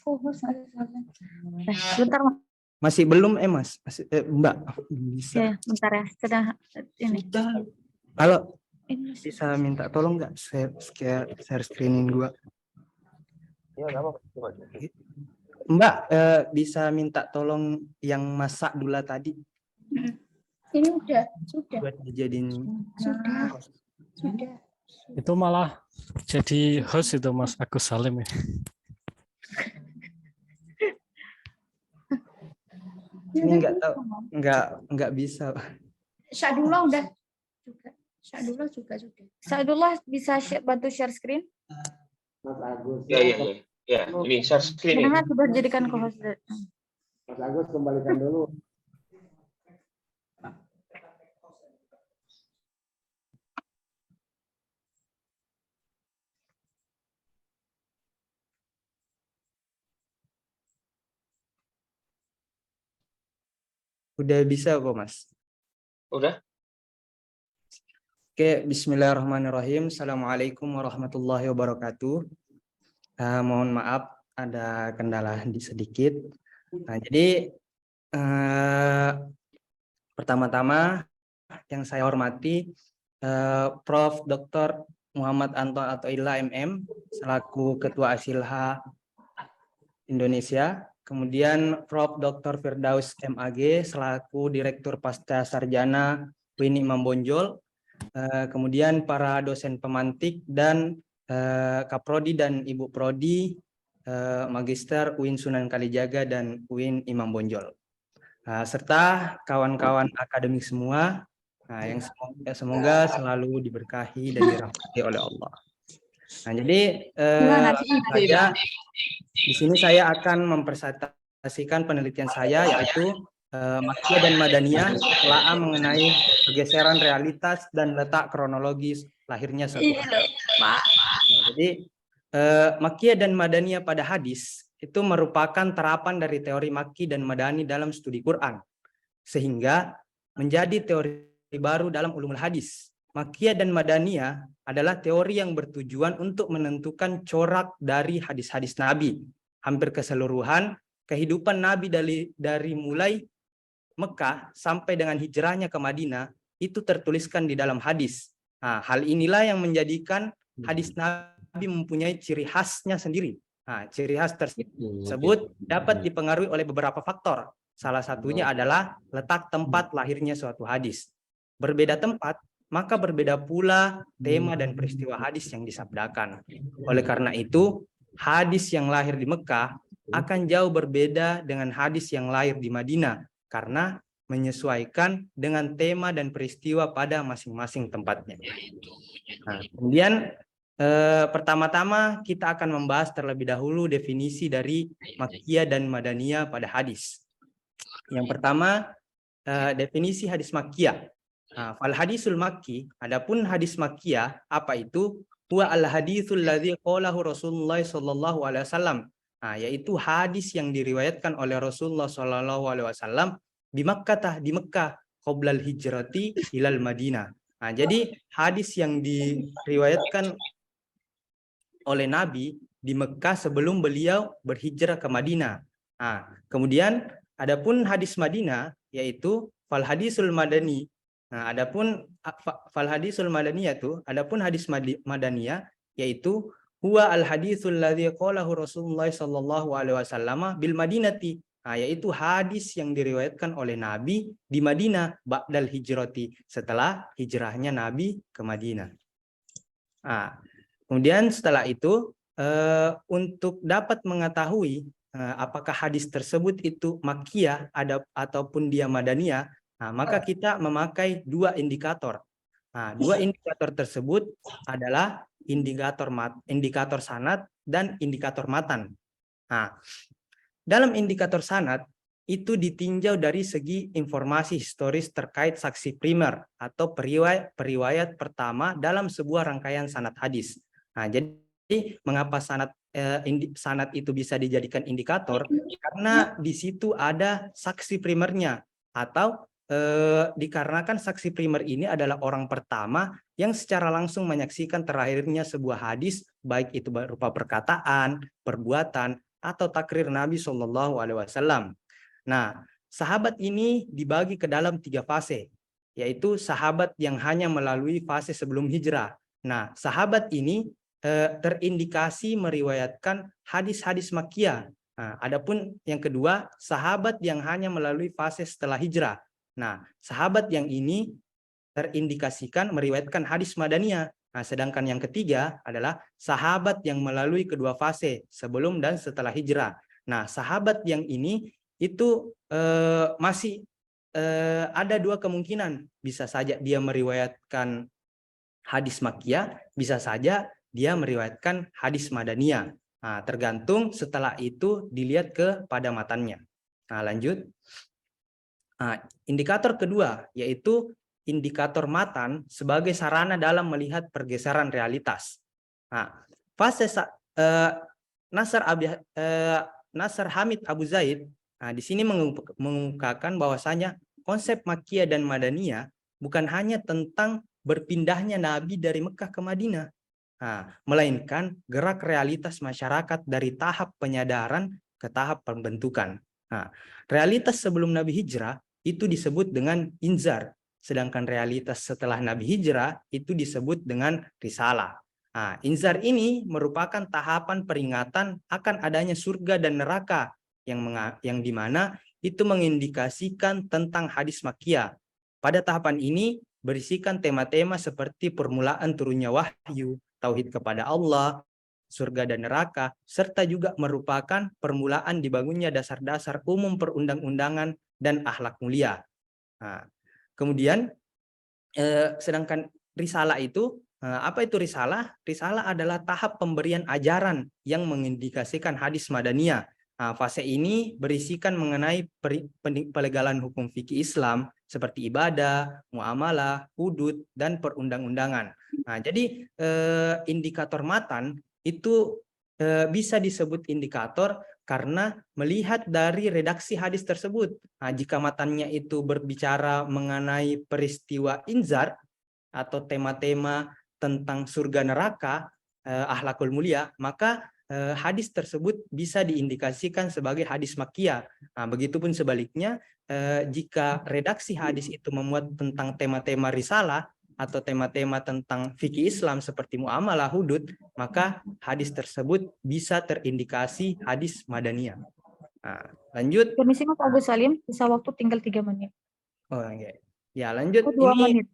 Host ada salah. Bentar, Mas. Masih belum Mas? Mbak bisa. Ya, bentar ya. Sedang ini. Kalau Ini bisa minta tolong nggak share screening gua? Ya, nggak apa-apa. Coba. Mbak bisa minta tolong yang masak dulu tadi Ini sudah. buat dijadiin Sudah. Itu malah jadi host itu Mas Agus Salim ya. ini nggak tahu nggak bisa. Syadullah udah juga. Syadullah juga sudah. Saadullah bisa bantu share screen? Mas Agus. Ya, ini share screen. Karena sudah dijadikan co-host. Mas Agus kembalikan dulu. Udah bisa kok Mas. Udah? Oke, bismillahirrahmanirrahim. Assalamualaikum warahmatullahi wabarakatuh. Mohon maaf ada kendala sedikit. Nah, jadi pertama-tama yang saya hormati Prof. Dr. Muhammad Anton Athoillah MM selaku Ketua Asilha Indonesia. Kemudian Prof. Dr. Firdaus MAG selaku Direktur Pasca Sarjana UIN Imam Bonjol. Kemudian para dosen pemantik dan Kaprodi dan Ibu Prodi, Magister UIN Sunan Kalijaga dan UIN Imam Bonjol. Serta kawan-kawan akademik semua yang semoga selalu diberkahi dan dirahmati oleh Allah. Nah, jadi di sini saya akan mempresentasikan penelitian saya yaitu Makkiyah dan Madaniyah telah mengenai pergeseran realitas dan letak kronologis lahirnya suatu hadis. Nah, jadi Makkiyah dan Madaniyah pada hadis itu merupakan terapan dari teori Makki dan Madani dalam studi Quran, sehingga menjadi teori baru dalam ulumul hadis. Makkiyah dan Madaniyah adalah teori yang bertujuan untuk menentukan corak dari hadis-hadis Nabi. Hampir keseluruhan kehidupan Nabi dari mulai Mekah sampai dengan hijrahnya ke Madinah itu tertuliskan di dalam hadis. Nah, hal inilah yang menjadikan hadis Nabi mempunyai ciri khasnya sendiri. Nah, ciri khas tersebut dapat dipengaruhi oleh beberapa faktor. Salah satunya adalah letak tempat lahirnya suatu hadis. Berbeda tempat, maka berbeda pula tema dan peristiwa hadis yang disabdakan. Oleh karena itu, hadis yang lahir di Mekah akan jauh berbeda dengan hadis yang lahir di Madinah karena menyesuaikan dengan tema dan peristiwa pada masing-masing tempatnya. Nah, kemudian pertama-tama kita akan membahas terlebih dahulu definisi dari Makkiyah dan Madaniyah pada hadis. Yang pertama, definisi hadis Makkiyah. Fal hadisul Makki, adapun hadis Makkiyah apa itu? Huwa al haditsul ladzi qalahu Rasulullah sallallahu alaihi wasallam. Yaitu hadis yang diriwayatkan oleh Rasulullah sallallahu alaihi wasallam di Makkah, di Mekah, qoblal hijrati ilal Madinah. Jadi hadis yang diriwayatkan oleh Nabi di Mekah sebelum beliau berhijrah ke Madinah. Kemudian adapun hadis Madinah yaitu fal hadisul madani. Adapun fal hadisul madaniyah itu, adapun hadis Madaniyah yaitu huwa al hadisul ladzi qalahu Rasulullah sallallahu alaihi wasallam bil Madinati. Yaitu hadis yang diriwayatkan oleh Nabi di Madinah ba'dal hijrati, setelah hijrahnya Nabi ke Madinah. Kemudian setelah itu untuk dapat mengetahui apakah hadis tersebut itu Makkiyah ataupun dia Madaniyah, maka kita memakai dua indikator. Dua indikator tersebut adalah indikator sanad dan indikator matan. Dalam indikator sanad itu ditinjau dari segi informasi historis terkait saksi primer atau periwayat pertama dalam sebuah rangkaian sanad hadis. Jadi mengapa sanad itu bisa dijadikan indikator? Karena di situ ada saksi primernya atau dikarenakan saksi primer ini adalah orang pertama yang secara langsung menyaksikan terakhirnya sebuah hadis, baik itu berupa perkataan, perbuatan, atau takrir Nabi Shallallahu Alaihi Wasallam. Nah, sahabat ini dibagi ke dalam 3 fase, yaitu sahabat yang hanya melalui fase sebelum hijrah. Nah, sahabat ini terindikasi meriwayatkan hadis-hadis makkiyah. Nah, adapun yang kedua, sahabat yang hanya melalui fase setelah hijrah. Nah, sahabat yang ini terindikasikan meriwayatkan hadis madaniyah. Nah, sedangkan yang ketiga adalah sahabat yang melalui kedua fase, sebelum dan setelah hijrah. Nah, sahabat yang ini itu masih ada 2 kemungkinan. Bisa saja dia meriwayatkan hadis makkiyah, bisa saja dia meriwayatkan hadis madaniyah. Nah, tergantung setelah itu dilihat kepada matannya. Nah, lanjut. Nah, indikator kedua yaitu indikator matan sebagai sarana dalam melihat pergeseran realitas. Nah, fase Nasr Hamid Abu Zaid, nah, di sini mengungkapkan bahwasanya konsep makkiyah dan madaniyah bukan hanya tentang berpindahnya Nabi dari Mekah ke Madinah, nah, melainkan gerak realitas masyarakat dari tahap penyadaran ke tahap pembentukan. Nah, realitas sebelum Nabi hijrah itu disebut dengan inzar, sedangkan realitas setelah Nabi hijrah itu disebut dengan risalah. Nah, inzar ini merupakan tahapan peringatan akan adanya surga dan neraka yang dimana itu mengindikasikan tentang hadis makkiyah. Pada tahapan ini berisikan tema-tema seperti permulaan turunnya wahyu, tauhid kepada Allah, surga dan neraka, serta juga merupakan permulaan dibangunnya dasar-dasar umum perundang-undangan dan akhlak mulia. Nah, kemudian sedangkan risalah itu, apa itu risalah? Risalah adalah tahap pemberian ajaran yang mengindikasikan hadis madaniyah. Nah, fase ini berisikan mengenai pelegalan hukum fikih Islam seperti ibadah, muamalah, hudud, dan perundang-undangan. Nah, jadi indikator matan itu bisa disebut indikator karena melihat dari redaksi hadis tersebut. Nah, jika matannya itu berbicara mengenai peristiwa inzar atau tema-tema tentang surga neraka, akhlakul mulia, maka hadis tersebut bisa diindikasikan sebagai hadis makkiyah. Nah, begitupun sebaliknya, jika redaksi hadis itu memuat tentang tema-tema risalah atau tema-tema tentang fikih Islam seperti muamalah, hudud, maka hadis tersebut bisa terindikasi hadis madaniyah. Nah, lanjut. Permisi Mas Agus Salim, bisa waktu tinggal 3 menit. Oh, okay. Ya, lanjut. 2 menit.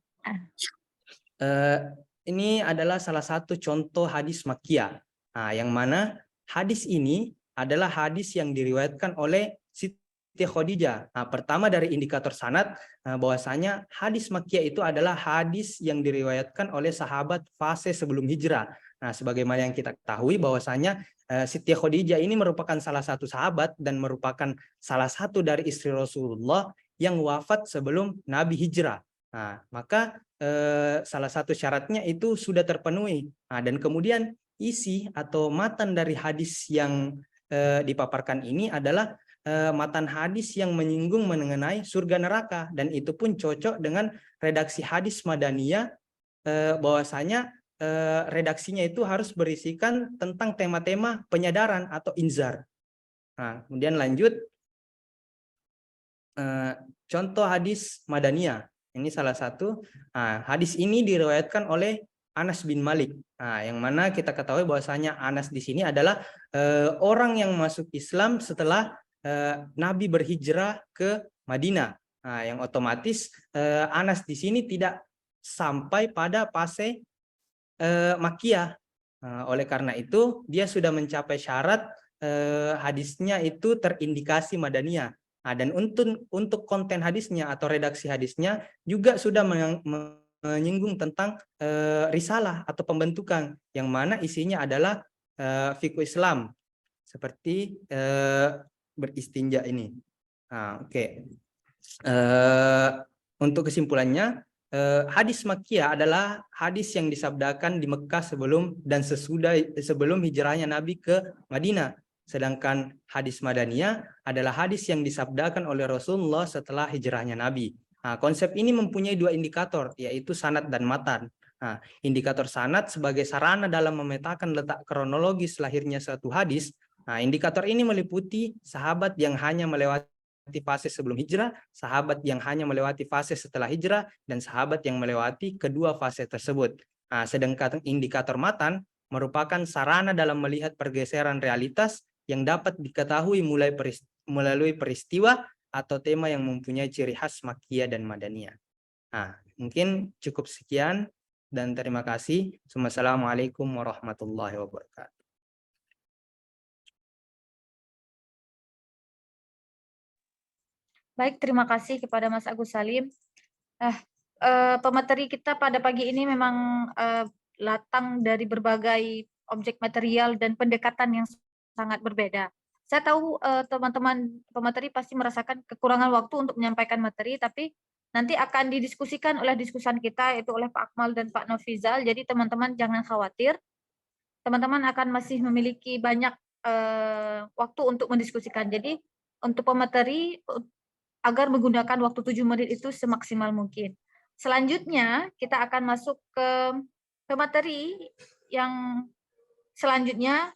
Ini adalah salah satu contoh hadis makkiyah. Nah, yang mana hadis ini adalah hadis yang diriwayatkan oleh Siti Khadijah. Nah, pertama dari indikator sanad, bahwasanya hadis makkiyah itu adalah hadis yang diriwayatkan oleh sahabat fase sebelum hijrah. Nah, sebagaimana yang kita ketahui bahwasanya Siti Khadijah ini merupakan salah satu sahabat dan merupakan salah satu dari istri Rasulullah yang wafat sebelum Nabi hijrah. Nah, maka salah satu syaratnya itu sudah terpenuhi. Nah, dan kemudian isi atau matan dari hadis yang dipaparkan ini adalah matan hadis yang menyinggung mengenai surga neraka, dan itu pun cocok dengan redaksi hadis madaniyah, bahwasanya redaksinya itu harus berisikan tentang tema-tema penyadaran atau inzar. Nah, kemudian lanjut, contoh hadis madaniyah. Ini salah satu. Nah, hadis ini diriwayatkan oleh Anas bin Malik. Nah, yang mana kita ketahui bahwasanya Anas di sini adalah orang yang masuk Islam setelah Nabi berhijrah ke Madinah. Nah, yang otomatis Anas di sini tidak sampai pada fase makkiyah. Oleh karena itu dia sudah mencapai syarat hadisnya itu terindikasi madaniyah. Nah, dan untuk konten hadisnya atau redaksi hadisnya juga sudah menyinggung tentang risalah atau pembentukan, yang mana isinya adalah fikih Islam seperti beristinja ini. Nah, oke. Untuk kesimpulannya, hadis makkiyah adalah hadis yang disabdakan di Mekah sebelum dan sebelum hijrahnya Nabi ke Madinah. Sedangkan hadis madaniyah adalah hadis yang disabdakan oleh Rasulullah setelah hijrahnya Nabi. Nah, konsep ini mempunyai dua indikator, yaitu sanad dan matan. Nah, indikator sanad sebagai sarana dalam memetakan letak kronologis lahirnya suatu hadis. Nah, indikator ini meliputi sahabat yang hanya melewati fase sebelum hijrah, sahabat yang hanya melewati fase setelah hijrah, dan sahabat yang melewati kedua fase tersebut. Nah, sedangkan indikator matan merupakan sarana dalam melihat pergeseran realitas yang dapat diketahui melalui peristiwa atau tema yang mempunyai ciri khas Makkiyah dan Madaniyah. Nah, mungkin cukup sekian dan terima kasih. Wassalamualaikum warahmatullahi wabarakatuh. Baik, terima kasih kepada Mas Agus Salim. Pemateri kita pada pagi ini memang datang dari berbagai objek material dan pendekatan yang sangat berbeda. Saya tahu teman-teman pemateri pasti merasakan kekurangan waktu untuk menyampaikan materi, tapi nanti akan didiskusikan oleh diskusan kita, yaitu oleh Pak Akmal dan Pak Nofizal. Jadi teman-teman jangan khawatir, teman-teman akan masih memiliki banyak waktu untuk mendiskusikan. Jadi untuk pemateri, agar menggunakan waktu 7 menit itu semaksimal mungkin. Selanjutnya, kita akan masuk ke materi yang selanjutnya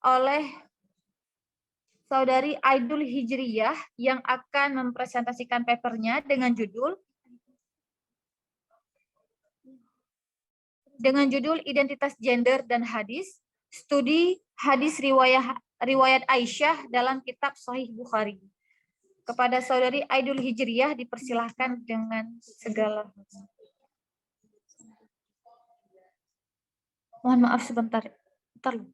oleh Saudari Aidul Hijriyah yang akan mempresentasikan papernya dengan judul Identitas Gender dan Hadis, Studi Hadis Riwayat Aisyah dalam Kitab Sahih Bukhari. Kepada Saudari Aidul Hijriyah dipersilahkan dengan segala. Mohon maaf sebentar. Bentar.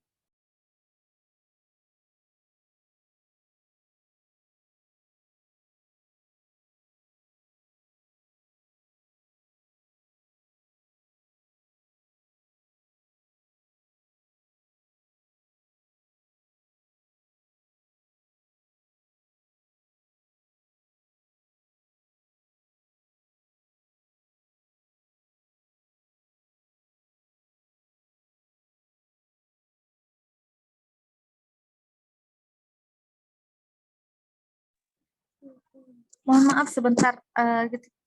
Mohon maaf sebentar,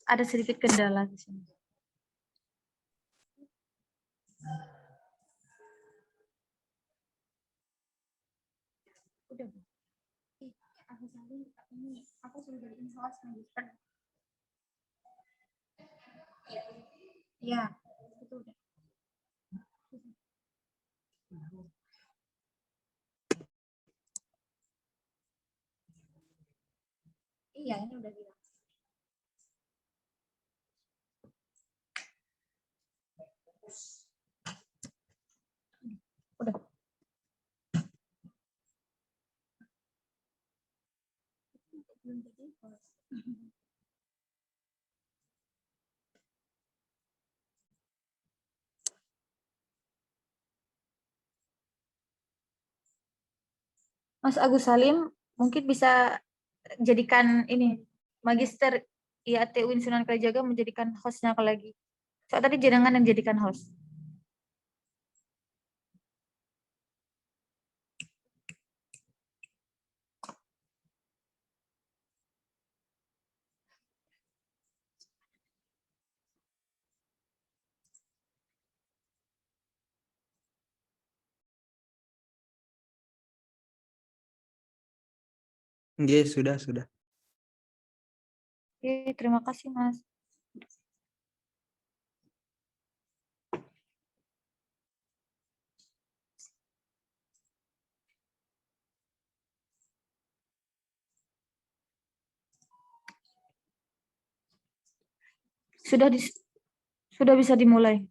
ada sedikit kendala di sini. Udah. Aku sudah jadi in-house magister. Ya, itu udah. Iya, ini udah bilang. Udah. Mas Agus Salim mungkin bisa jadikan ini Magister IAT UIN Sunan Kalijaga menjadikan hostnya lagi. Soal tadi jenengan yang jadikan host. Yes, sudah. Oke, terima kasih Mas. Sudah bisa dimulai,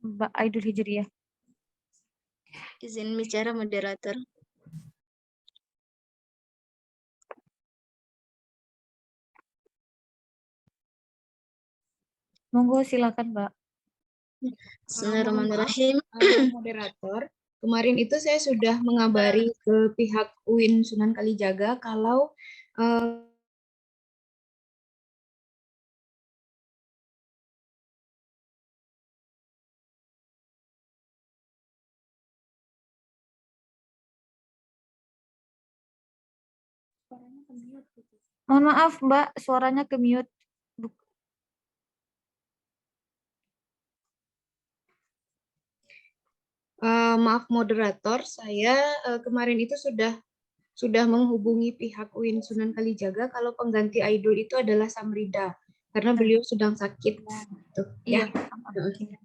Mbak Aidul Hijriyah. Izin bicara moderator. Monggo silakan, Mbak. Bismillahirrahmanirrahim. Moderator, kemarin itu saya sudah mengabari ke pihak UIN Sunan Kalijaga kalau Mohon maaf, Mbak, suaranya ke mute. Maaf moderator, saya kemarin itu sudah menghubungi pihak UIN Sunan Kalijaga kalau pengganti Aidul itu adalah Samrida karena beliau sedang sakit. Tuh, ya. Iya.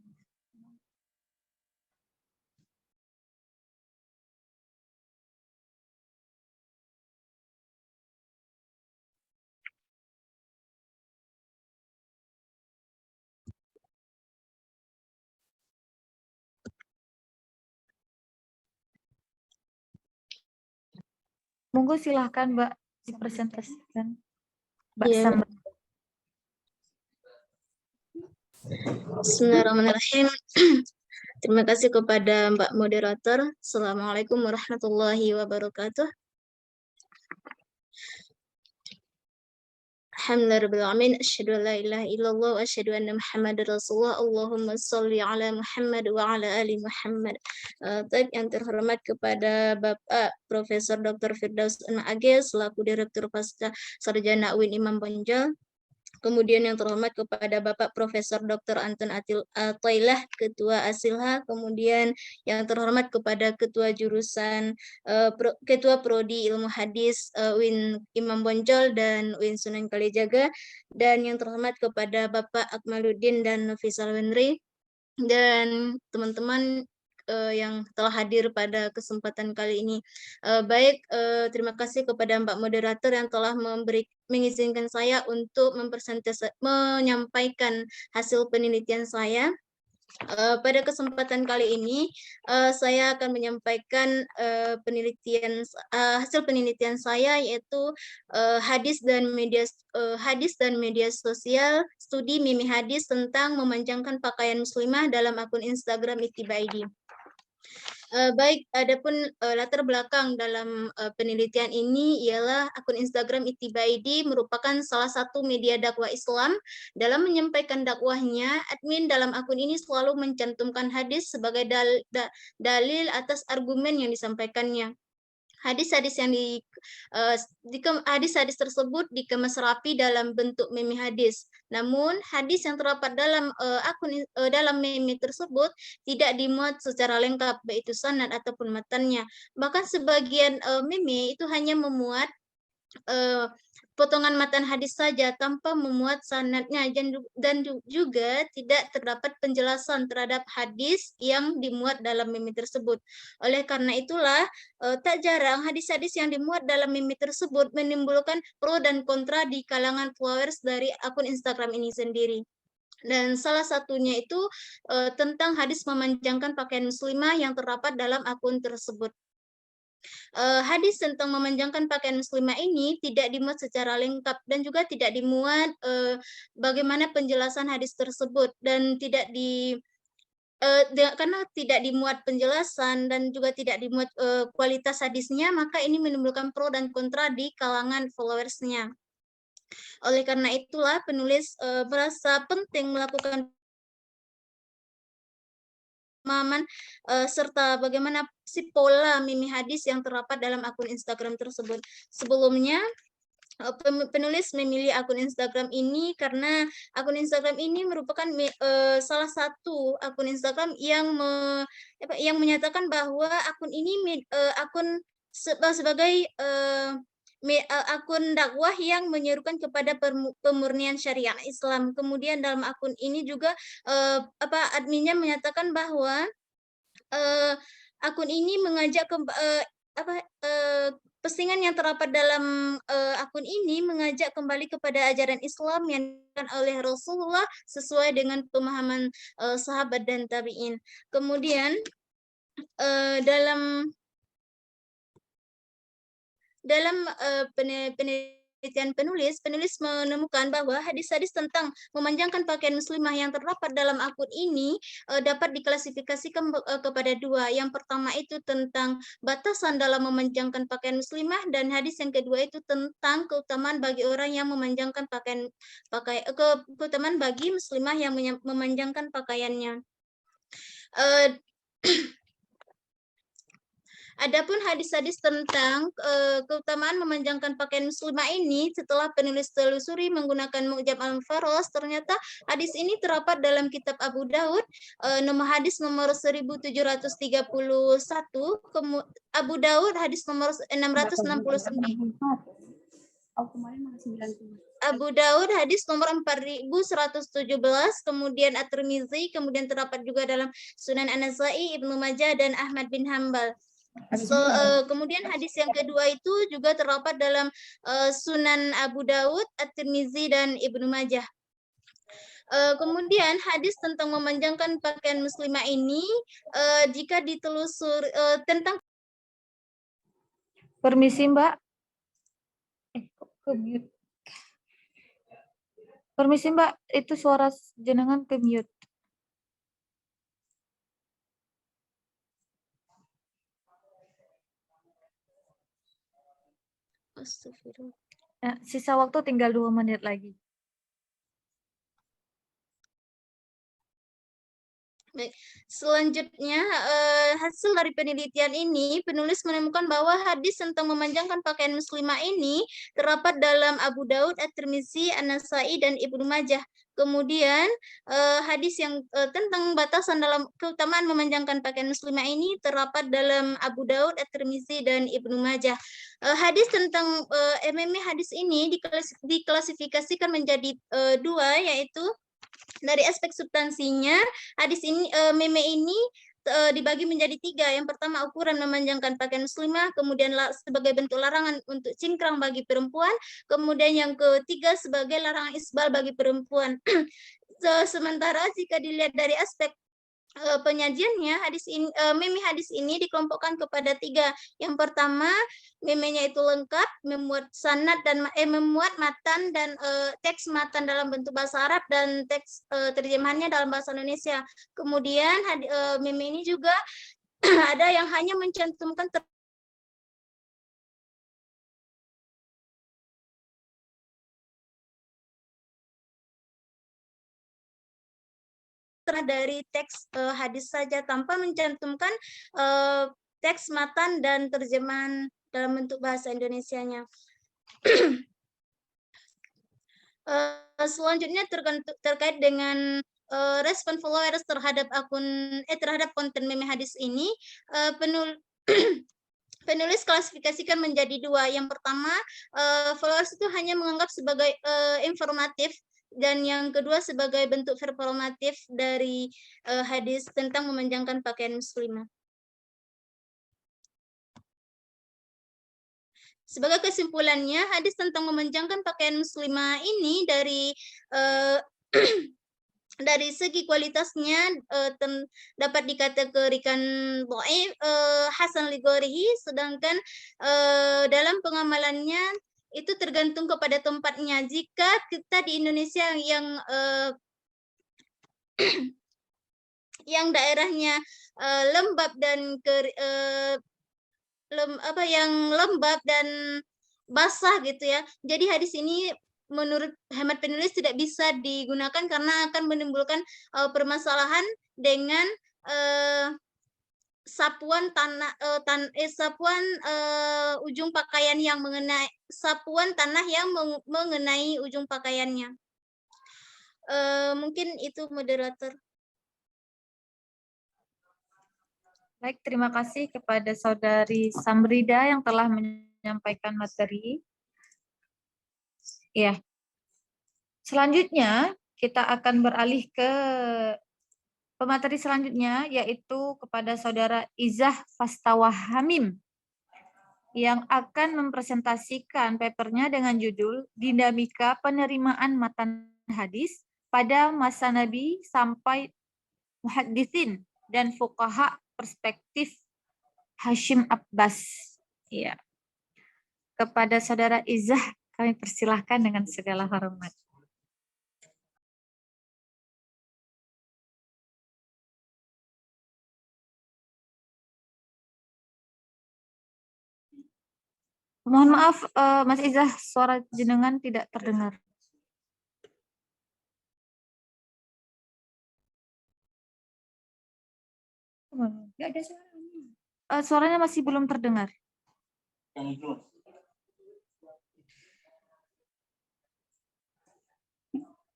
Monggo silahkan Mbak dipresentasikan. Mbak Iya. Sam. Bismillahirrahmanirrahim. Terima kasih kepada Mbak Moderator. Assalamualaikum warahmatullahi wabarakatuh. Alhamdulillahirrahmanirrahim. Asyhadu an la ilaha illallah wa asyhadu anna Muhammadar Rasulullah. Allahumma sholli ala Muhammad wa ala ali Muhammad. Yang terhormat kepada Bapak Profesor Dr. Firdaus Age selaku Direktur Pasca Sarjana UIN Imam Bonjol. Kemudian yang terhormat kepada Bapak Profesor Dr. Anton Atailah, Ketua Asilha. Kemudian yang terhormat kepada Ketua Jurusan Ketua Prodi Ilmu Hadis UIN Imam Bonjol dan UIN Sunan Kalijaga. Dan yang terhormat kepada Bapak Akmaluddin dan Nofisal Wenri. Dan teman-teman yang telah hadir pada kesempatan kali ini. Terima kasih kepada Mbak Moderator yang telah mengizinkan saya untuk menyampaikan hasil penelitian saya. Pada kesempatan kali ini, saya akan menyampaikan hasil penelitian saya, yaitu hadis dan media sosial, studi mimi hadis tentang memanjangkan pakaian muslimah dalam akun Instagram Ittiba ID. Adapun latar belakang dalam penelitian ini ialah akun Instagram Ittiba ID merupakan salah satu media dakwah Islam. Dalam menyampaikan dakwahnya, admin dalam akun ini selalu mencantumkan hadis sebagai dalil atas argumen yang disampaikannya. Hadis-hadis hadis-hadis tersebut dikemas rapi dalam bentuk meme hadis. Namun hadis yang terdapat dalam dalam meme tersebut tidak dimuat secara lengkap, baik itu sanad ataupun matannya. Bahkan sebagian meme itu hanya memuat potongan matan hadis saja tanpa memuat sanadnya, dan juga tidak terdapat penjelasan terhadap hadis yang dimuat dalam meme tersebut. Oleh karena itulah tak jarang hadis-hadis yang dimuat dalam meme tersebut menimbulkan pro dan kontra di kalangan followers dari akun Instagram ini sendiri. Dan salah satunya itu tentang hadis memanjangkan pakaian muslimah yang terdapat dalam akun tersebut. Hadis tentang memanjangkan pakaian muslimah ini tidak dimuat secara lengkap dan juga tidak dimuat bagaimana penjelasan hadis tersebut, dan karena tidak dimuat penjelasan dan juga tidak dimuat kualitas hadisnya, maka ini menimbulkan pro dan kontra di kalangan followersnya. Oleh karena itulah penulis merasa penting melakukan pemahaman serta bagaimana si pola mimi hadis yang terdapat dalam akun Instagram tersebut. Sebelumnya penulis memilih akun Instagram ini karena akun Instagram ini merupakan salah satu akun Instagram yang menyatakan bahwa akun ini sebagai akun dakwah yang menyerukan kepada pemurnian syariat Islam. Kemudian dalam akun ini juga adminnya menyatakan bahwa akun ini mengajak postingan yang terdapat dalam akun ini mengajak kembali kepada ajaran Islam yang dilakukan oleh Rasulullah sesuai dengan pemahaman sahabat dan tabi'in. Kemudian dalam penelitian penulis menemukan bahwa hadis-hadis tentang memanjangkan pakaian muslimah yang terdapat dalam akun ini dapat diklasifikasikan kepada dua. Yang pertama itu tentang batasan dalam memanjangkan pakaian muslimah, dan hadis yang kedua itu tentang keutamaan bagi orang yang memanjangkan keutamaan bagi muslimah yang memanjangkan pakaiannya. Adapun hadis-hadis tentang keutamaan memanjangkan pakaian muslimah ini, setelah penulis telusuri menggunakan Mu'jam Al-Faros, ternyata hadis ini terdapat dalam kitab Abu Daud, nomor hadis nomor 1731, Abu Daud hadis nomor 669. Abu Daud hadis nomor 4117, kemudian At-Tirmizi, kemudian terdapat juga dalam Sunan An-Nasa'i, Ibnu Majah, dan Ahmad bin Hambal. Kemudian hadis yang kedua itu juga terdapat dalam Sunan Abu Daud, At-Tirmizi, dan Ibnu Majah. Kemudian hadis tentang memanjangkan pakaian muslimah ini, jika ditelusur tentang Permisi Mbak. Kok ke mute? Permisi Mbak, itu suara jenengan ke mute. Nah, sisa waktu tinggal 2 menit lagi. Baik. Selanjutnya, hasil dari penelitian ini, penulis menemukan bahwa hadis tentang memanjangkan pakaian muslimah ini terdapat dalam Abu Daud, At-Tirmizi, An-Nasa'i, dan Ibnu Majah. Kemudian, hadis yang tentang batasan dalam keutamaan memanjangkan pakaian muslimah ini terdapat dalam Abu Daud, At-Tirmizi, dan Ibnu Majah. Hadis tentang MMA hadis ini diklasifikasikan menjadi 2, yaitu dari aspek substansinya, hadis ini meme ini dibagi menjadi 3. Yang pertama, ukuran memanjangkan pakaian muslimah, kemudian sebagai bentuk larangan untuk cingkrang bagi perempuan, kemudian yang ketiga sebagai larangan isbal bagi perempuan. Sementara jika dilihat dari aspek penyajiannya, meme hadis ini dikelompokkan kepada 3. Yang pertama, memenya itu lengkap, memuat sanad dan memuat matan dan teks matan dalam bentuk bahasa Arab dan teks terjemahannya dalam bahasa Indonesia. Kemudian meme ini juga ada yang hanya mencantumkan dari teks hadis saja tanpa mencantumkan teks matan dan terjemahan dalam bentuk bahasa Indonesianya. Selanjutnya terkait dengan respon followers terhadap terhadap konten meme hadis ini, penulis klasifikasikan menjadi 2. Yang pertama, followers itu hanya menganggap sebagai informatif, dan yang kedua sebagai bentuk performatif dari hadis tentang memanjangkan pakaian muslimah. Sebagai kesimpulannya, hadis tentang memanjangkan pakaian muslimah ini dari segi kualitasnya dapat dikategorikan hasan li ghairihi, sedangkan dalam pengamalannya itu tergantung kepada tempatnya. Jika kita di Indonesia yang daerahnya lembab dan lembab dan basah gitu ya, jadi hadis ini menurut hemat penulis tidak bisa digunakan karena akan menimbulkan permasalahan dengan sapuan ujung pakaian yang mengenai sapuan tanah yang mengenai ujung pakaiannya. Mungkin itu moderator. Baik, terima kasih kepada Saudari Samrida yang telah menyampaikan materi. Ya. Selanjutnya kita akan beralih ke pemateri selanjutnya, yaitu kepada Saudara Izah Fastawahamim yang akan mempresentasikan papernya dengan judul Dinamika Penerimaan Matan Hadis pada Masa Nabi sampai Muhaddisin dan Fuqaha Perspektif Hashim Abbas. Ya. Kepada Saudara Izah kami persilahkan dengan segala hormat. Mohon maaf, Mas Izah, suara jenengan tidak terdengar. Nggak ada suaranya. Suaranya masih belum terdengar. Yang itu.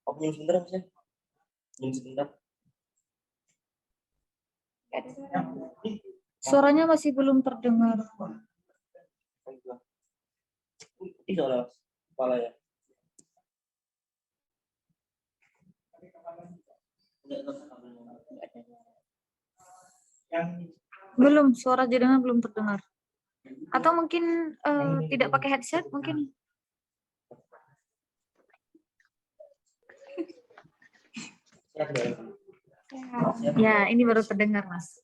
Oh, minum sebentar Mas ya. Minum sebentar. Suaranya masih belum terdengar. Tidak lah, kepala ya. Belum, suara jenengan belum terdengar. Atau mungkin tidak pakai headset, mungkin. Ya, ini baru terdengar, Mas.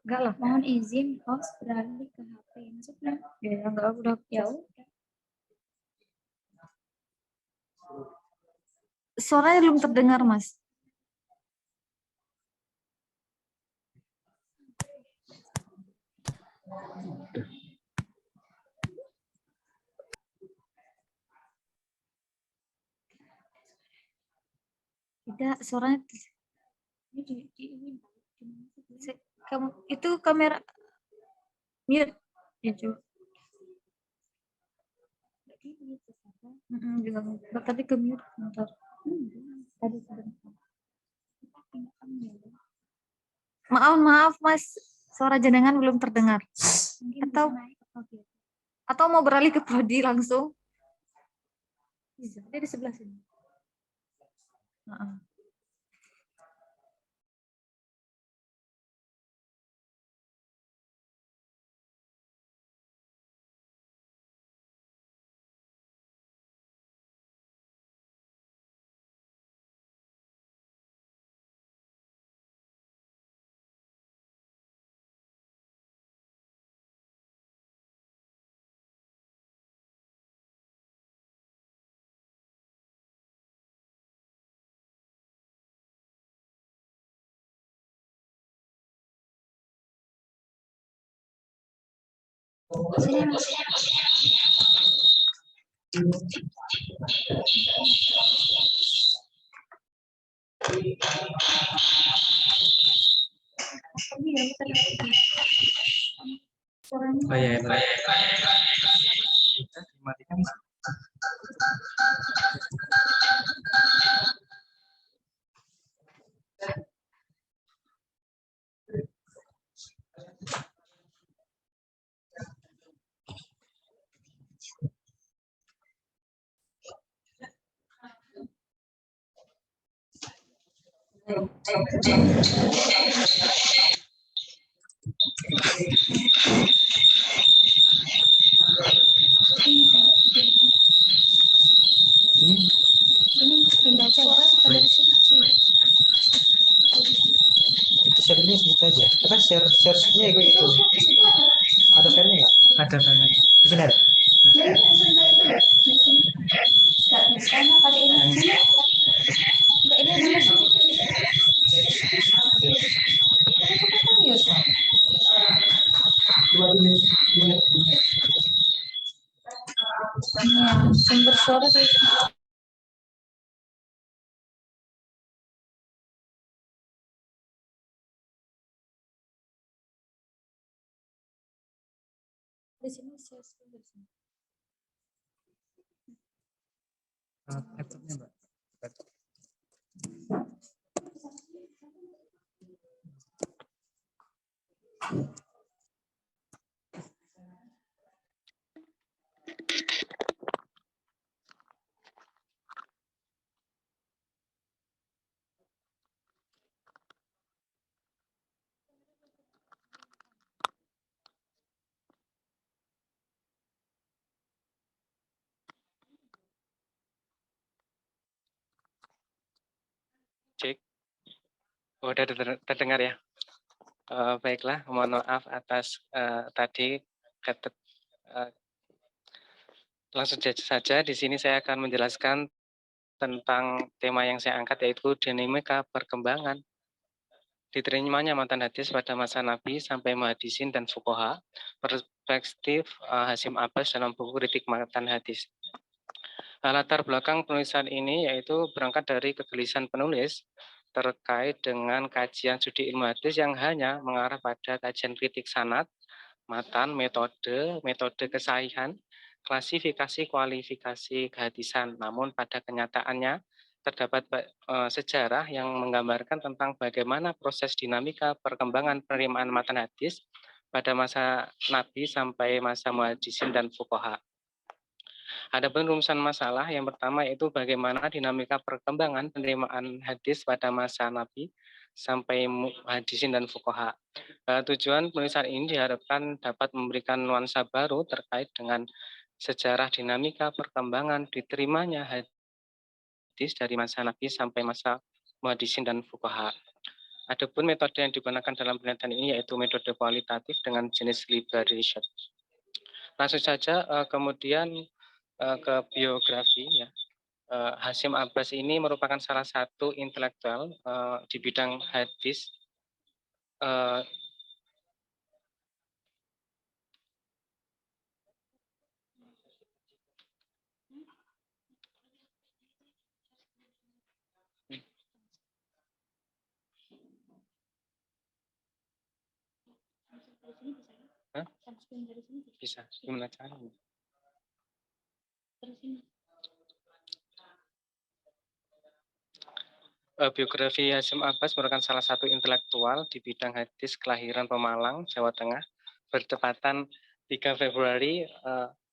Enggak lah. Mohon izin host beralih ke HP. Maksudnya? Ya, enggak, udah. Ya. Suaranya belum terdengar, Mas. Tidak, suaranya kamu itu kamera mute ya, coba. Tadi ke mute bentar. Maaf Mas, suara jenengan belum terdengar. Atau mau beralih ke prodi langsung? Bisa, dia di sebelah sini. Sini, Mas. Oh ya, dimatikan. Pindah aja ya. Dari sini. Itu share-nya segitu aja. Apa share-nya itu? Ada share-nya nggak? Ada share-nya. Di sini ada. Nggak bisa pakai ini. Nggak, ini ada Mas. Kecepatan ya, sumber suara di sini Laptopnya, Mbak. Cek. Oh, udah terdengar ya. Baiklah, mohon maaf atas tadi langsung saja di sini saya akan menjelaskan tentang tema yang saya angkat, yaitu dinamika perkembangan diterimanya matan hadis pada masa Nabi sampai muhaddisin dan fuqaha, perspektif Hasyim Abbas dalam buku Kritik Matan Hadis. Latar belakang penulisan ini yaitu berangkat dari kegelisahan penulis terkait dengan kajian studi ilmu hadis yang hanya mengarah pada kajian kritik sanad, matan, metode kesahihan, klasifikasi, kualifikasi kehadisan. Namun pada kenyataannya terdapat sejarah yang menggambarkan tentang bagaimana proses dinamika perkembangan penerimaan matan hadis pada masa Nabi sampai masa muhaddisin dan fuqaha. Ada rumusan masalah yang pertama yaitu bagaimana dinamika perkembangan penerimaan hadis pada masa Nabi sampai muhaddisin dan fuqaha. Tujuan penulisan ini diharapkan dapat memberikan nuansa baru terkait dengan sejarah dinamika perkembangan diterimanya hadis dari masa Nabi sampai masa muhaddisin dan fuqaha. Adapun metode yang digunakan dalam penelitian ini yaitu metode kualitatif dengan jenis library research. Langsung saja kemudian ke biografi ya. Hasyim Abbas ini merupakan salah satu intelektual di bidang hadis bisa gimana caranya? Biografi Hasyim Abbas merupakan salah satu intelektual di bidang hadis kelahiran Pemalang, Jawa Tengah, bertepatan 3 Februari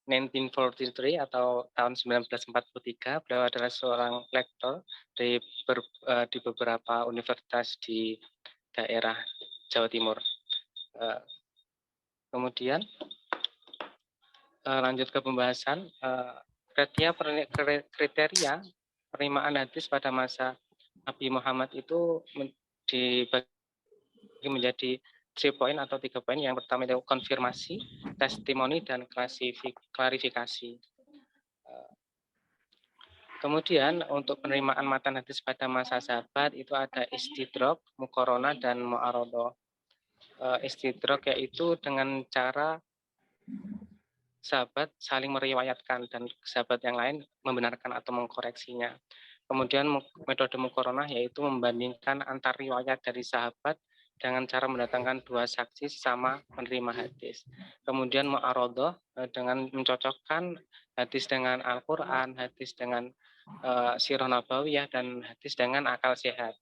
1943 atau tahun 1943. Beliau adalah seorang lektor di beberapa universitas di daerah Jawa Timur. Kemudian lanjut ke pembahasan kriteria penerimaan hadis pada masa Nabi Muhammad itu dibagi menjadi 3 poin atau 3 poin. Yang pertama itu konfirmasi, testimoni, dan klarifikasi. Kemudian untuk penerimaan matan hadis pada masa sahabat itu ada istidrok, muqaronah, dan mu'arodoh. Istidrok yaitu dengan cara sahabat saling meriwayatkan dan sahabat yang lain membenarkan atau mengkoreksinya. Kemudian metode muqaronah yaitu membandingkan antar riwayat dari sahabat dengan cara mendatangkan 2 saksi sama penerima hadis. Kemudian mu'arodoh dengan mencocokkan hadis dengan Al-Quran, hadis dengan sirah nabawiyah, dan hadis dengan akal sehat.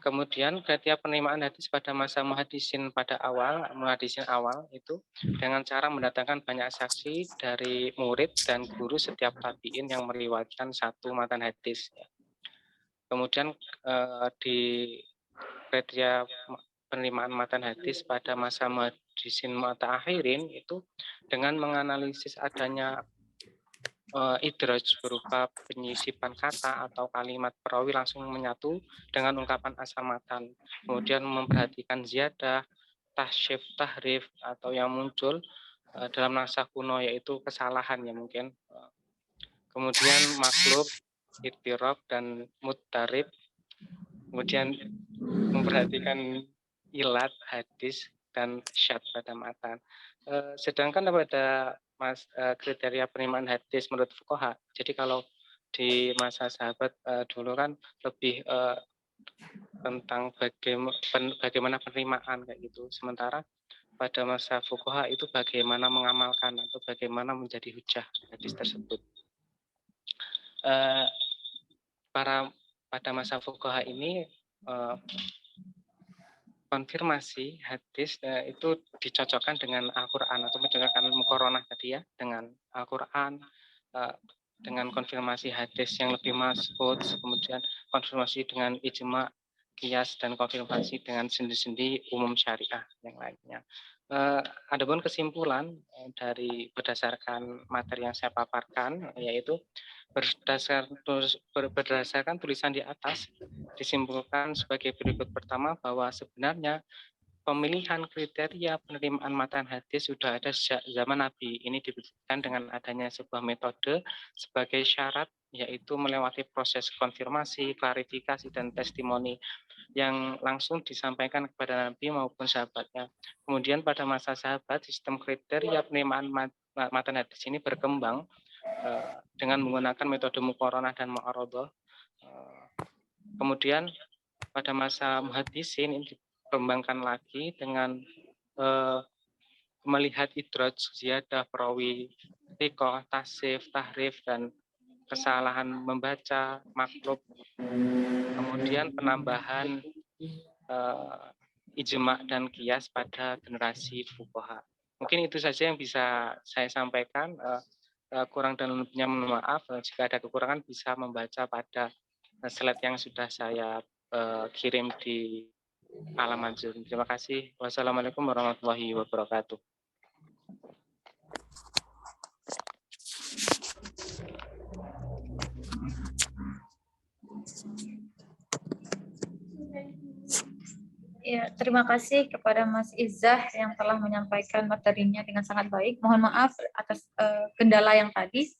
Kemudian kriteria penerimaan hadis pada masa muhaddisin awal itu dengan cara mendatangkan banyak saksi dari murid dan guru setiap tabi'in yang meriwayatkan satu matan hadis. Kemudian di kriteria penerimaan matan hadis pada masa muhaddisin mutaakhirin itu dengan menganalisis adanya idraj berupa penyisipan kata atau kalimat perawi langsung menyatu dengan ungkapan asal matan. Kemudian memperhatikan ziyadah, tahsyif, tahrif atau yang muncul dalam naskah kuno yaitu kesalahan ya mungkin. Kemudian maklub, ittirab, dan muttarib. Kemudian memperhatikan ilat, hadis, dan syad pada matan. Sedangkan pada kriteria penerimaan hadis menurut fuqaha. Jadi kalau di masa sahabat dulu kan lebih tentang bagaimana penerimaan kayak gitu. Sementara pada masa fuqaha itu bagaimana mengamalkan atau bagaimana menjadi hujah hadis tersebut. Pada masa fuqaha ini konfirmasi hadis itu dicocokkan dengan Al-Quran atau mencocokkan muqaronah tadi ya dengan Al-Quran, dengan konfirmasi hadis yang lebih masbut, kemudian konfirmasi dengan ijma, qiyas, dan konfirmasi dengan sendi-sendi umum syariah yang lainnya. Adapun kesimpulan berdasarkan materi yang saya paparkan yaitu berdasarkan tulisan di atas disimpulkan sebagai berikut. Pertama, bahwa sebenarnya pemilihan kriteria penerimaan matan hadis sudah ada sejak zaman Nabi. Ini dibuktikan dengan adanya sebuah metode sebagai syarat yaitu melewati proses konfirmasi, klarifikasi, dan testimoni yang langsung disampaikan kepada Nabi maupun sahabatnya. Kemudian pada masa sahabat, sistem kriteria penerimaan matan hadis ini berkembang dengan menggunakan metode muqaranah dan mu'aradhah. Kemudian pada masa muhaddisin ini dikembangkan lagi dengan melihat idraj, ziyadah, perawi, thiqah, tasif, tahrif, dan kesalahan membaca, maklub, kemudian penambahan ijma' dan qiyas pada generasi fuqaha. Mungkin itu saja yang bisa saya sampaikan. Kurang dan lebihnya mohon maaf. Jika ada kekurangan bisa membaca pada slide yang sudah saya kirim di halaman Zoom. Terima kasih. Wassalamualaikum warahmatullahi wabarakatuh. Ya, terima kasih kepada Mas Izzah yang telah menyampaikan materinya dengan sangat baik. Mohon maaf atas kendala yang tadi.